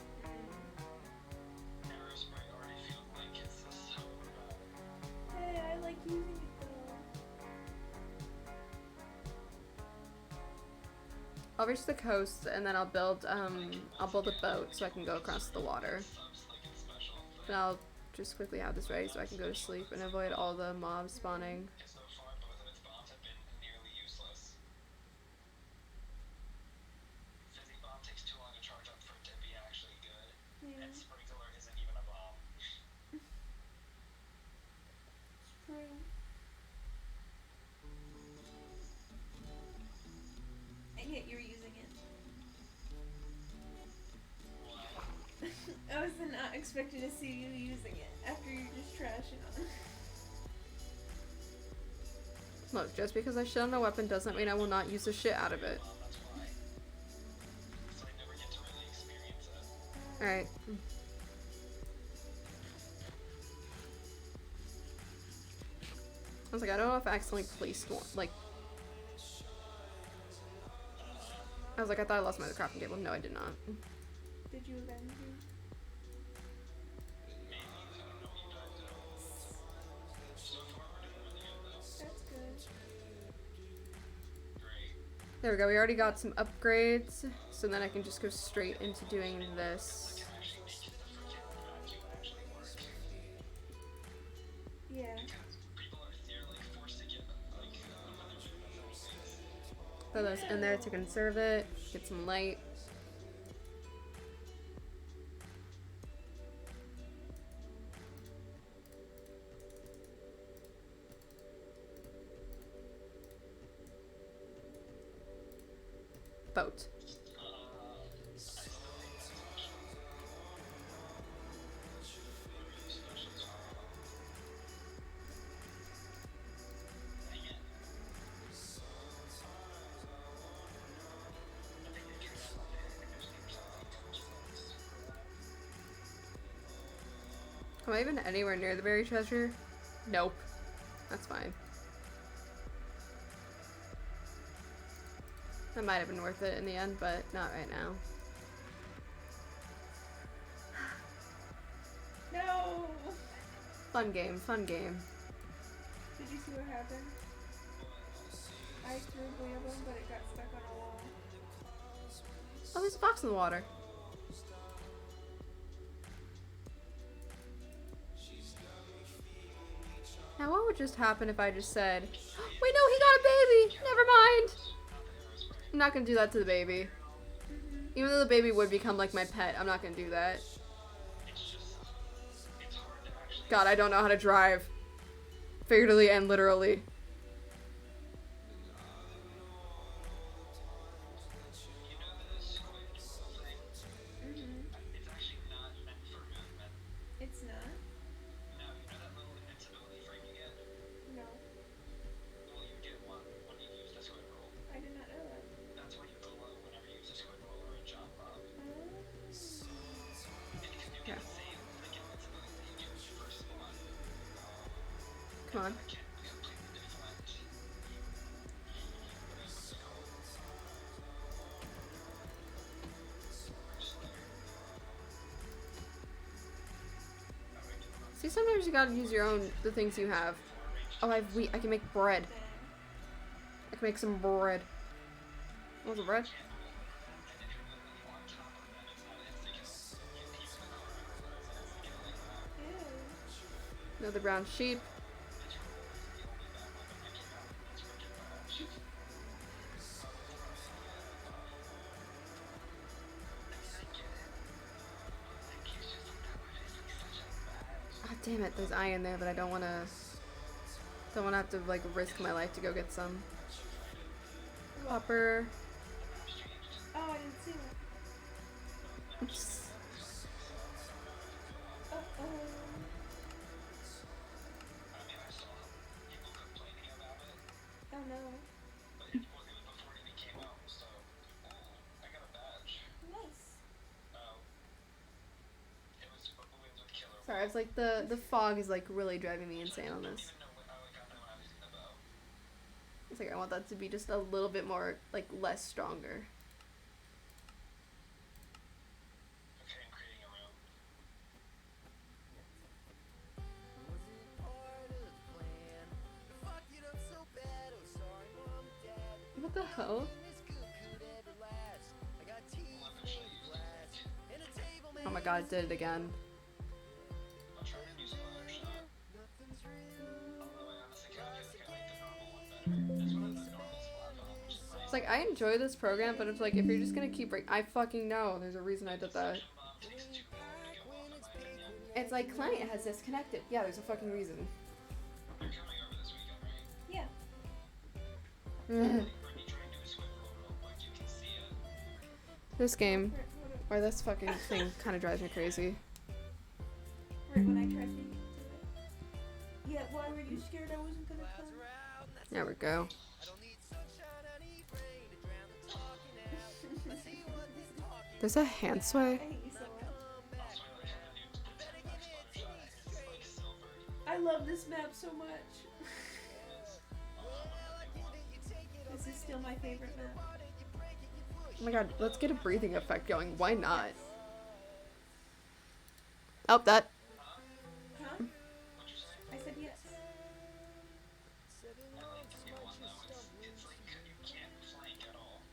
Aerospray already feels like it's so Hey, I like using it though. I'll reach the coast and then I'll build a boat so I can go across the water. subs like it's special. And I'll just quickly have this ready so I can go to sleep and avoid all the mobs spawning. So far, both of its bombs have been nearly useless. Fizzy bomb takes too long to charge up for it to be actually good. Yeah. And sprinkler isn't even a bomb. It's true. And yet you're using it. I was not expecting to see you using it after you're just trashing on it. Look, just because I shit on a weapon doesn't mean I will not use the shit out of it. That's why. So I never get to really experience it. Alright. I was like, I don't know if I accidentally placed one. Like, I was like, I thought I lost my other crafting table. No, I did not. Did you avenge me? That's good. There we go. We already got some upgrades, so then I can just go straight into doing this. Yeah. Throw those in there to conserve it. Get some light. Boat. Am I even anywhere near the buried treasure? Nope. That's fine. That might have been worth it in the end, but not right now. No! Fun game, fun game. Did you see what happened? I threw Blamble, but it got stuck on a wall. Oh, there's a fox in the water. Now, what would just happen if I just said, wait, no, he got a baby! Never mind! I'm not gonna do that to the baby. Even though the baby would become like my pet, I'm not gonna do that. God, I don't know how to drive. Figuratively and literally. It's actually not meant for movement. It's not? No, you know that little invincibility frame you get? No. Well, you get one when you use the squid roll. I did not know that. That's what you glow whenever you use a squid roll or a jump up. Because you get the same like invincibility that you get when you first spawn. Come on. I can't completely deflect. See, sometimes you gotta use the things you have. Oh, I have wheat. I can make bread. I can make some bread. Want some bread? Ew. Another brown sheep. Oh, damn it. There's iron there, but I don't want to have to, like, risk my life to go get some. Copper. Oh, I didn't see that. Oops. Uh-oh. Oh no. Nice. Sorry, I was like, the fog is, like, really driving me insane on this. It's like, I want that to be just a little bit more, like, less stronger. What the hell? Oh my god, it did it again. It's like, I enjoy this program, but it's like, if you're just gonna keep I fucking know, there's a reason I did that. It's like, client has disconnected. Yeah, there's a fucking reason. Yeah. This game, or this fucking thing, kind of drives me crazy. Right when I tried to do it. Yeah, why were you scared I wasn't gonna come? There we go. There's a hand I sway. hate you so much. I love this map so much. This is still my favorite map. Oh my god, let's get a breathing effect going. Why not? Oh, that. Huh? I said yes.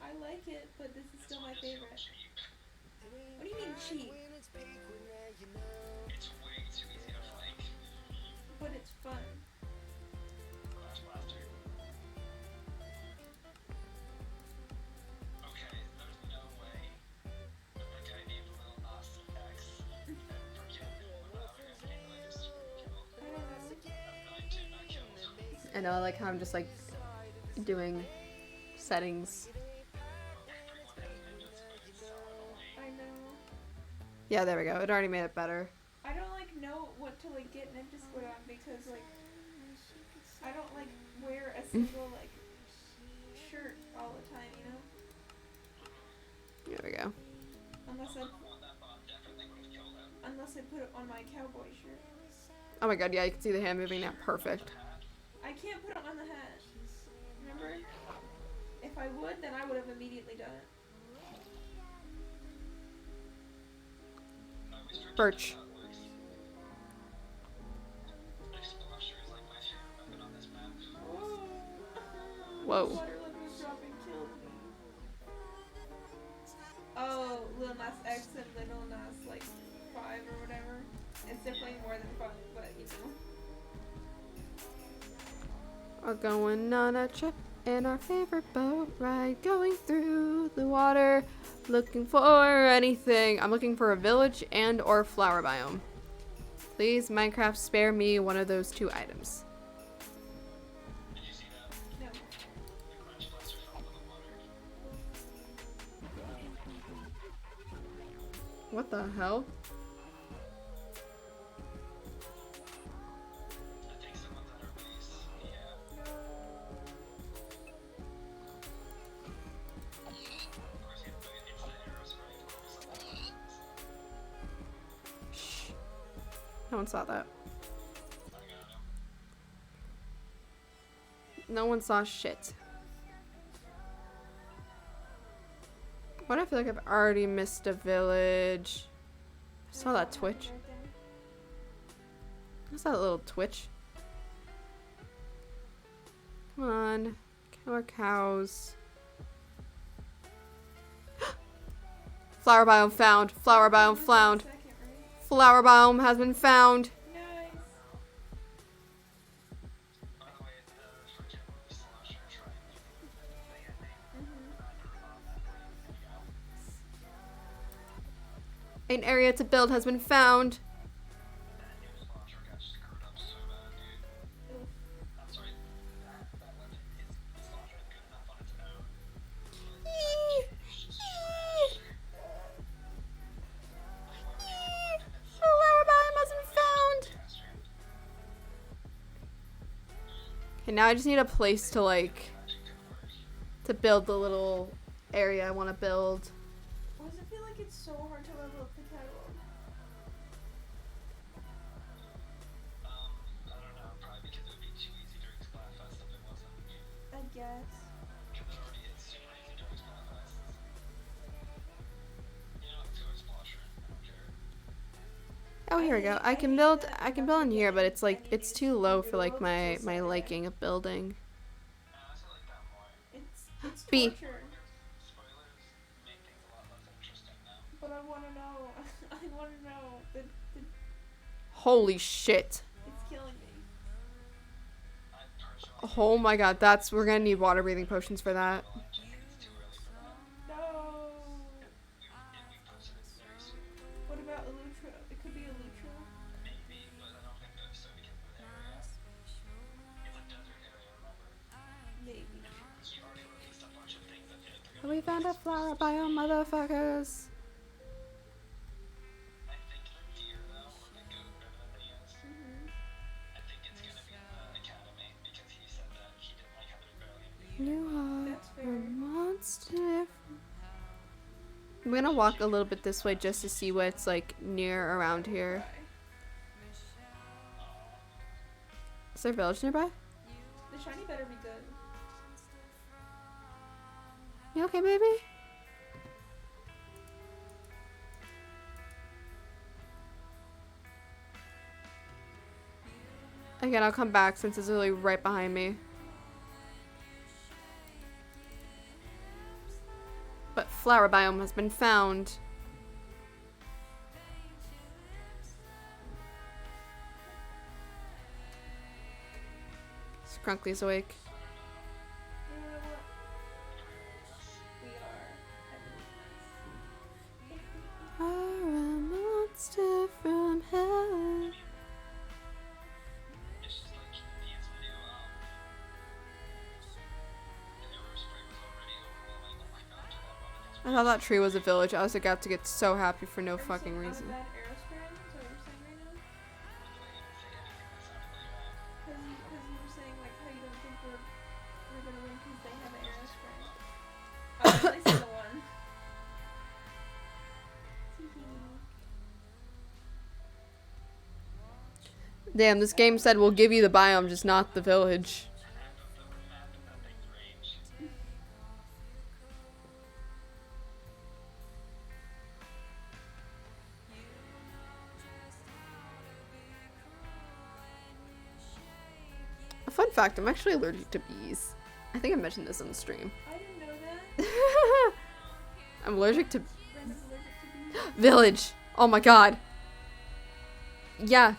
I like it, but this is still my favorite. What do you mean cheap? But it's fun. I don't know. I know, I like how I'm just like doing settings. I know. Yeah, there we go. It already made it better. I don't like know what to like get Ninja Squid on because like I don't like wear a single like shirt all the time, you know? There we go. Unless I put it on my cowboy shirt. Oh my god, yeah, you can see the hand moving now. Perfect. I can't put it on the hat. Remember? If I would, then I would have immediately done it. Birch. Whoa. Water level dropping killed me. Oh, Lil Nas X and Lil Nas like 5 or whatever. It's definitely more than 5, but you know. We're going on a trip in our favorite boat ride, going through the water, looking for anything. I'm looking for a village and or flower biome. Please, Minecraft, spare me one of those 2 items. No. What the hell? Shh. No one saw that. No one saw shit. What I feel like I've already missed a village. I saw that Twitch. What's that little twitch? Come on. More cows. Flower biome found. Flower biome found. Second, right? Flower biome has been found. Nice. By the way, for example, the Celestial Shrine, they get named An area to build has been found. that new Celestial got screwed up so bad, dude. Oof. I'm sorry, that weapon is Celestial good enough on its own. Flower biome has been found. Okay, now I just need a place to like to build the little area I want to build. Why does it feel like it's so hard to level up the catalog? I don't know, probably because it would be too easy during Splatfest if it wasn't. I guess. Because it already is super easy during Splatfest. You know, let's go Explosion. I don't care. Oh, here we go. I can build in here, but it's like it's too low for like my liking of building. I also like that more. It's B. torture. Spoilers make things a lot less interesting now. But I want to know. I want to know. The Holy shit. it's killing me. I personally Oh my god, we're gonna need water breathing potions for that. think it's too early for that. No. We posted it very soon. What about Elytra? It could be Elytra. Maybe, but I don't think that's so because of the area. It's a desert area, remember? Maybe. He already released a bunch of things that they're We found a flower biome, motherfuckers. I think the deer though, or the goat, whatever that thing is. I think it's gonna be in the academy because he said that he didn't like how they're barely. You are That's a fair. monster. I'm gonna walk a little bit this way just to see what's like near around here. Is there a village nearby? The shiny better be good. You okay, baby? Again, I'll come back since it's literally right behind me. But flower biome has been found. Skrunkly's awake. You know what? We are. Are a monster from hell. It's just like he has new the arrow spray was already overwhelming after that one. I thought that tree was a village. I was about to get so happy for no Are you fucking saying reason. Bad arrow spray? Is that what you're saying right now? Because you were saying like how you don't think we're gonna win because they have an arrow spray. Oh, at least the one. Damn, this game said we'll give you the biome, just not the village. A fun fact, I'm actually allergic to bees. I think I mentioned this on the stream. I didn't know that. I'm allergic to Brenda's allergic to bees. village. Oh my god. Yeah.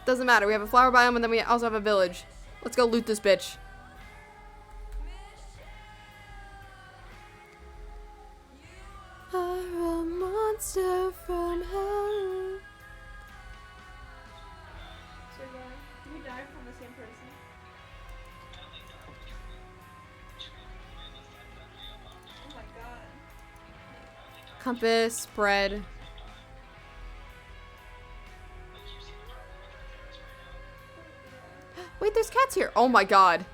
Doesn't matter. We have a flower biome and then we also have a village. Let's go loot this bitch. Are a monster from hell. So yeah, we died from the same person. Oh my god. Compass, spread. Wait, there's cats here. Oh my god.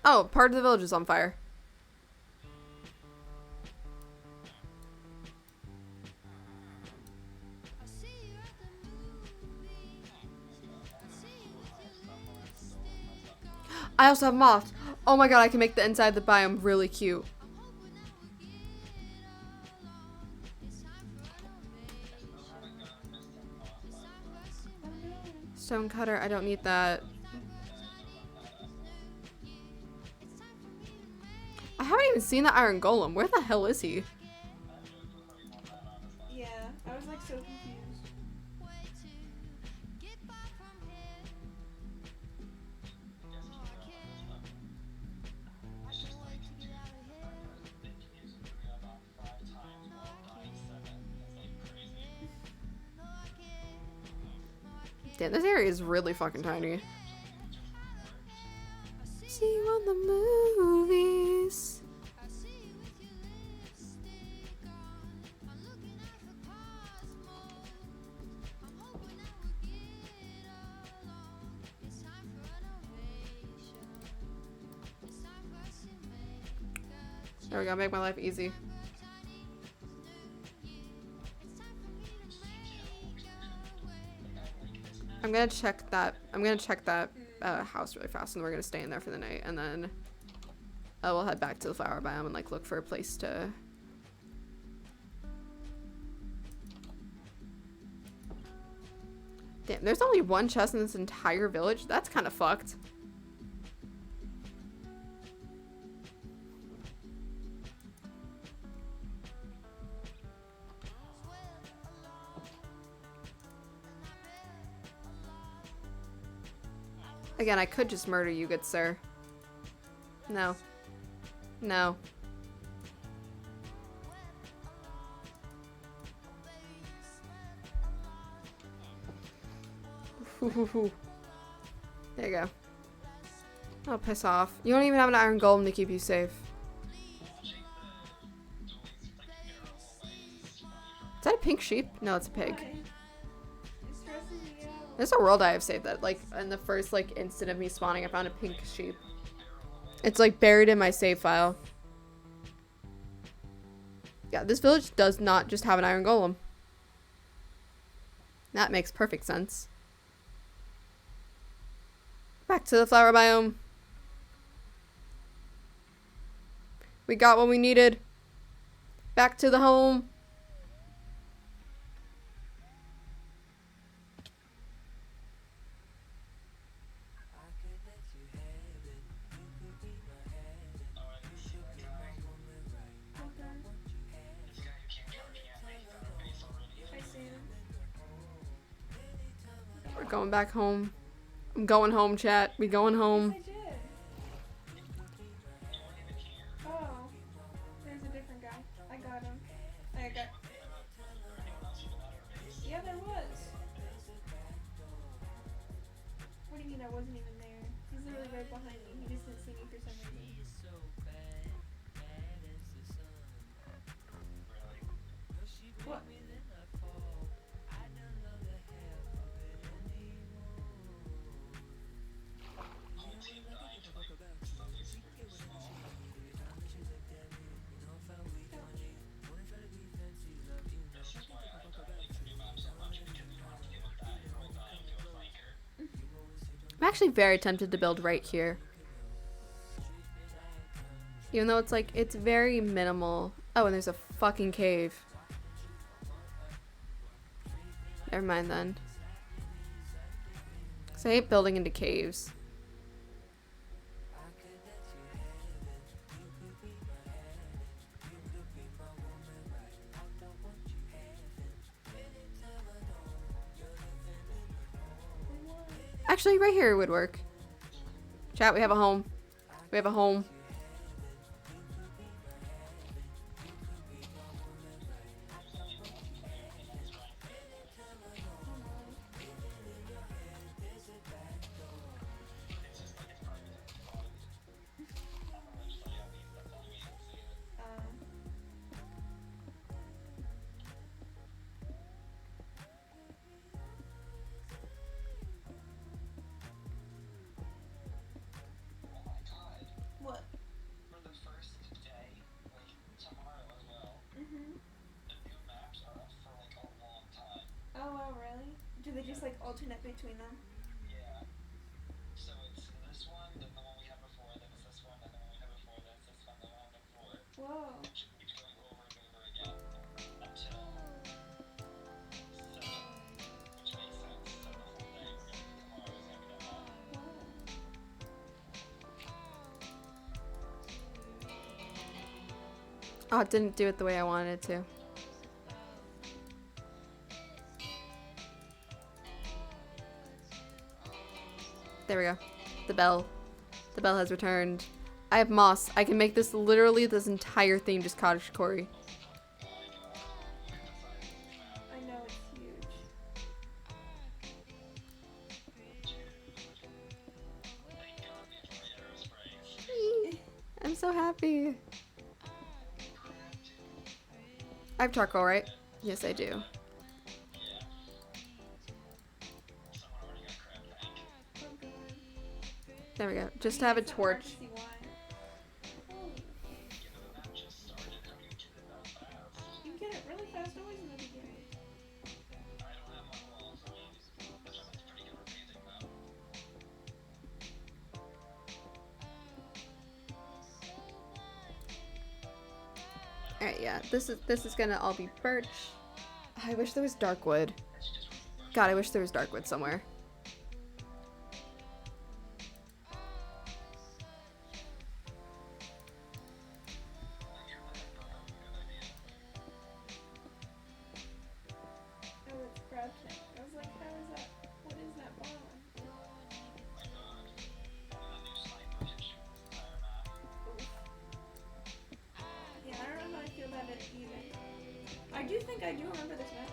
Oh, part of the village is on fire. I also have moths. Oh my god, I can make the inside of the biome really cute. Stone cutter, I don't need that. I haven't even seen the iron golem. Where the hell is he? Yeah, I was like so confused. Damn, this area is really fucking tiny. See you on the movies. There we go, make my life easy. I'm gonna check that house really fast, and we're gonna stay in there for the night, and then we'll head back to the flower biome and like look for a place to. Damn, there's only one chest in this entire village. That's kind of fucked. Again, I could just murder you, good sir. No. No. There you go. Oh, piss off. You don't even have an iron golem to keep you safe. Is that a pink sheep? No, it's a pig. Why? It stresses me out. There's a world I have saved that, like, in the first, like, instant of me spawning, I found a pink sheep. It's, like, buried in my save file. Yeah, this village does not just have an iron golem. That makes perfect sense. Back to the flower biome. We got what we needed. Back to the home. Hi, Sam. We're going back home. I'm going home, chat. We going home. Yes, I did. Oh, there's a different guy. I got him. I got. Yeah, there was. What do you mean I wasn't even there? He's literally right behind me. He just didn't see me for some reason. What? I'm actually very tempted to build right here. Even though it's like, it's very minimal. Oh, and there's a fucking cave. Never mind then. 'Cause I hate building into caves. Actually, right here would work. Chat, we have a home. We have a home. What? For the first day, like tomorrow as well, Mhm. the new maps are up for like a long time. Oh wow, really? Do they just like alternate between them? Yeah. So it's this one, then the one we have Whoa. keeps going over and over again until 7, which makes sense. So the whole day we're gonna tomorrow is gonna be that long. Oh, it didn't do it the way I wanted it to. There we go. The bell. The bell has returned. I have moss. I can make this literally this entire theme just cottage core. I know it's huge. Thank God we enjoy aerosprays. I'm so happy. I have charcoal, right? Yes, I do. Yeah. Someone already got crab tank. Oh god. There we go. Just to have a It's not hard torch. to see why. Oh, Yeah, but the map just started. How do you get it that fast? you get it really fast always in the beginning. I don't have my walls. I mean, which I think is pretty good for painting though. Alright, yeah. This is gonna all be birch. I wish there was dark wood. God, I wish there was dark wood somewhere. Oh, it's crab tank. I was like, how is that? What is that bond? My God. The new sniper can shoot this entire map. Yeah, I don't know how I feel about it either. I do think I do remember this map.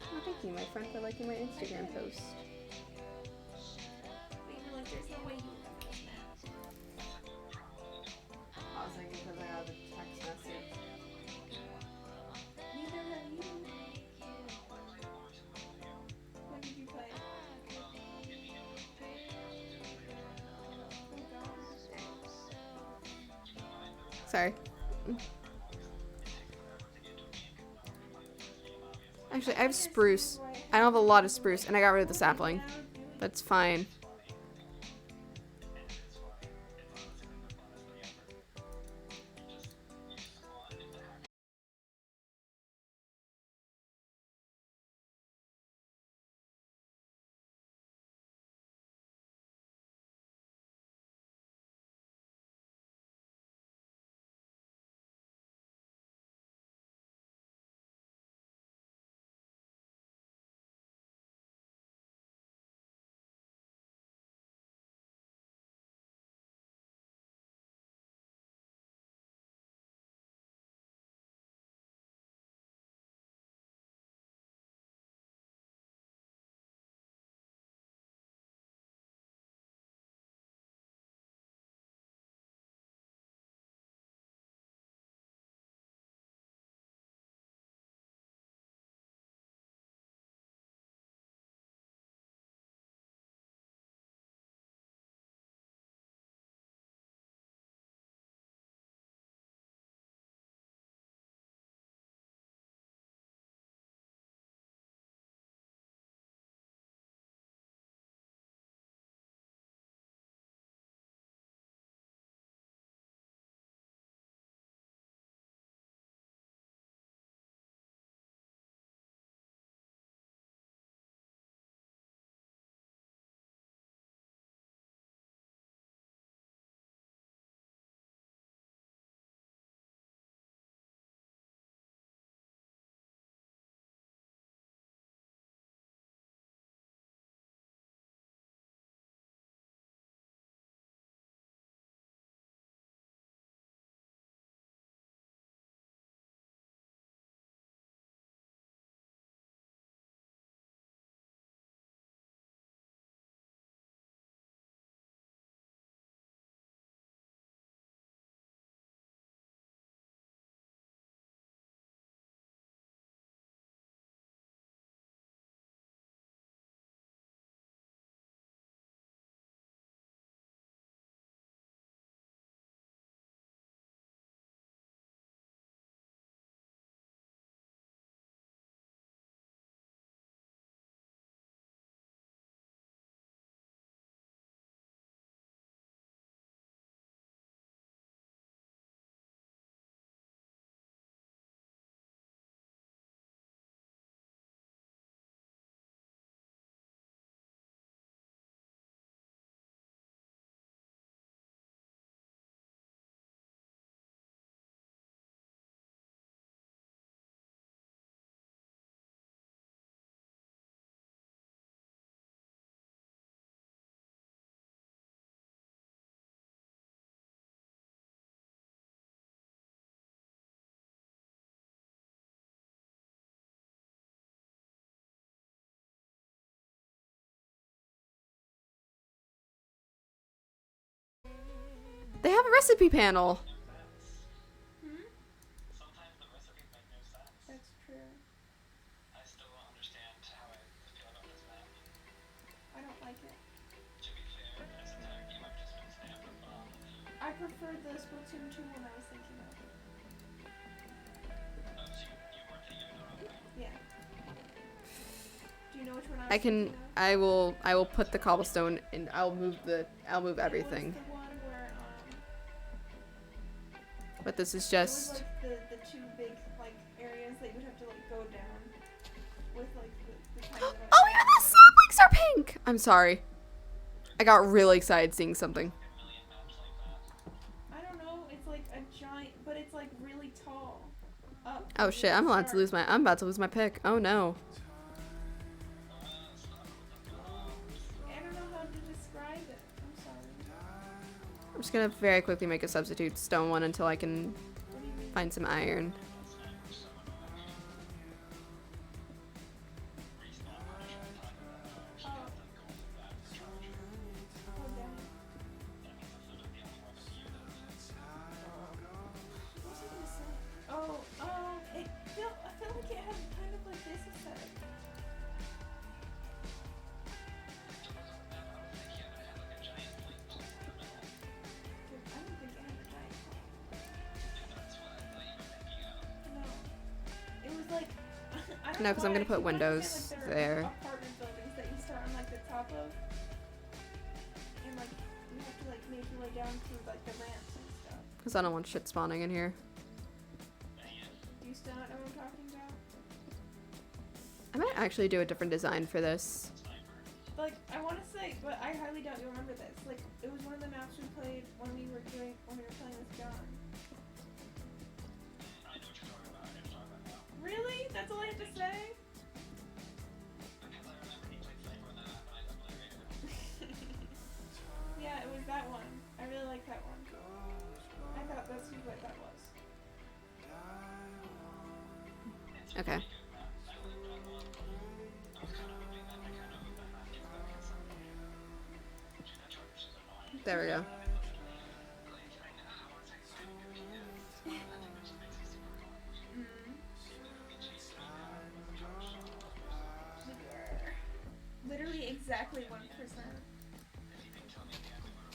Oh, thank you, my friend, for liking my Instagram post. But you were like, there's no way you remember this map. I was thinking because I got the text message. Neither have you. When did you play it? Oh god. Sorry. Actually, I have spruce. I don't have a lot of spruce, and I got rid of the sapling. That's fine. They have a recipe panel. Hmm? Sometimes the recipes make no sense. That's true. I still don't understand how I feel about this map. I don't like it. To be fair, this entire game I've just been stamped with I preferred the Splatoon 2 one I was thinking of. Oh, so you weren't thinking of the wrong thing. Yeah. Do you know which one I was I can. thinking of? I will put the cobblestone and I'll move everything. It was the one where, But this is it was just. like the two big, like, areas that you would have to, like, go down with, like, the tiny little Oh yeah, the saplings are pink. I'm sorry. I got really excited seeing something. A million maps like that. I don't know, it's like a giant, but it's, like, really tall. Up Oh to shit, the I'm about to start. lose my. I'm about to lose my pick. Oh no. I don't know how to describe it. I'm sorry. I'm just gonna very quickly make a substitute stone one until I can What do you mean? find some iron. Oh. Oh, damn it. What was I gonna say? I felt like it had kind of like this aesthetic. I don't think it had a giant No. It was like I don't No, know 'cause I'm why, gonna I put keep wanting to windows say, like, there. apartment buildings that you start on like the top of, and like you have to like make your way down through like the ramps and stuff. Because I don't want shit spawning in here. Do you still not know what I'm talking about? I might actually do a different design for this. Like I want to say, but I highly doubt you'll remember this. Like it was one of the maps we played when we were playing with John. I know what you're talking about. I know what you're talking about now. Really? That's all I have to say? Because I remember he played Flavor in that, but I don't play radio. Yeah, it was that one. I really like that one. I thought that's what that was. Okay. There we go. Literally exactly 1%.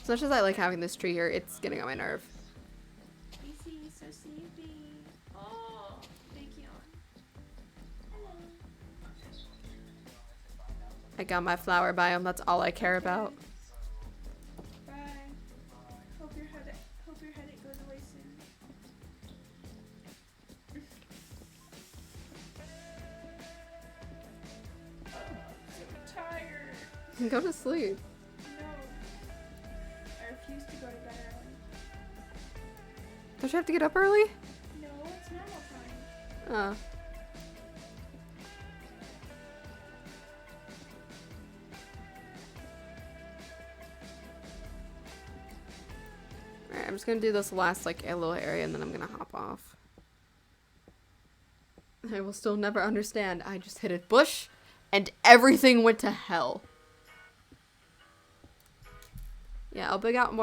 As much as I like having this tree here, it's getting on my nerve. BC, so sleepy. Oh, big yawn. Hello. I got my flower biome, that's all I care about. Bye. Hope your headache goes away soon. Oh, I'm so tired. Go to sleep. No. I refuse to go to bed early. Don't you have to get up early? No, it's normal time. Alright, I'm just gonna do this last, like, a little area and then I'm gonna hop off. I will still never understand. I just hit a bush and everything went to hell. Yeah, I'll dig out a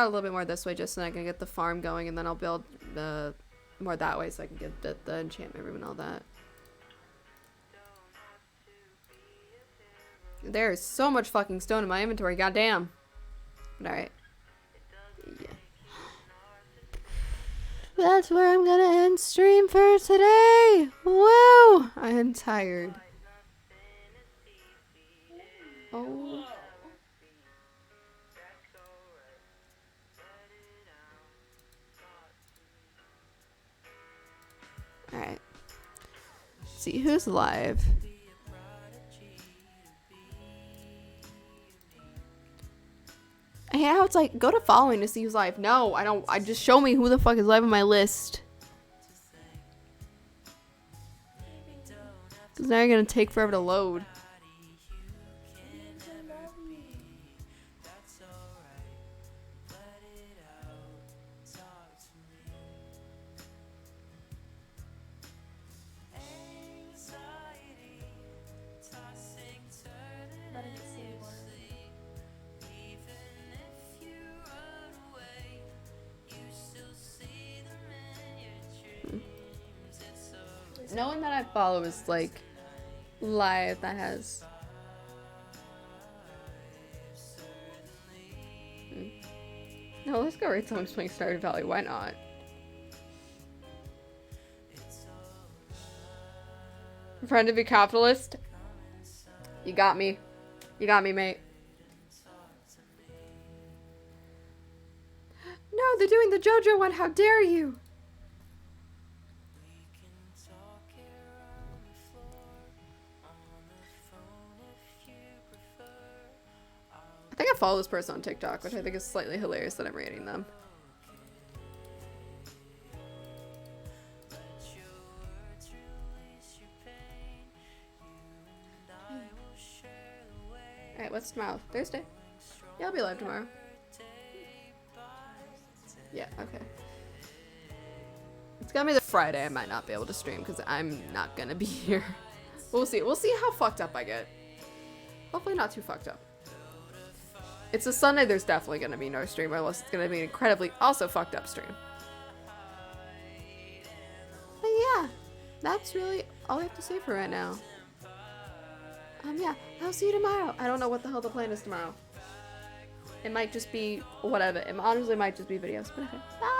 little bit more this way just so I can get the farm going, and then I'll build the more that way so I can get the enchantment room and all that. There's so much fucking stone in my inventory, goddamn. But alright. Yeah. That's where I'm gonna end stream for today. Woo! I am tired. Oh. Whoa. Alright. See who's live. I hate how it's like, go to following to see who's live. No, I don't. I just show me who the fuck is live on my list. Because now you're going to take forever to load. no one that I follow is like live that has. No, let's go rate someone's playing Stardew Valley. Why not? Friend to be capitalist. You got me. You got me, mate. No, they're doing the JoJo one. How dare you? I think I follow this person on TikTok, which I think is slightly hilarious that I'm rating them. Alright, what's tomorrow? Thursday? Yeah, I'll be live tomorrow. Yeah, okay. It's gonna be the Friday. I might not be able to stream because I'm not gonna be here. We'll see. We'll see how fucked up I get. Hopefully not too fucked up. It's a Sunday, there's definitely gonna be no stream unless it's gonna be an incredibly also fucked up stream. But yeah, that's really all I have to say for right now. Yeah, I'll see you tomorrow. I don't know what the hell the plan is tomorrow. It might just be whatever. It honestly might just be videos, but okay. Bye!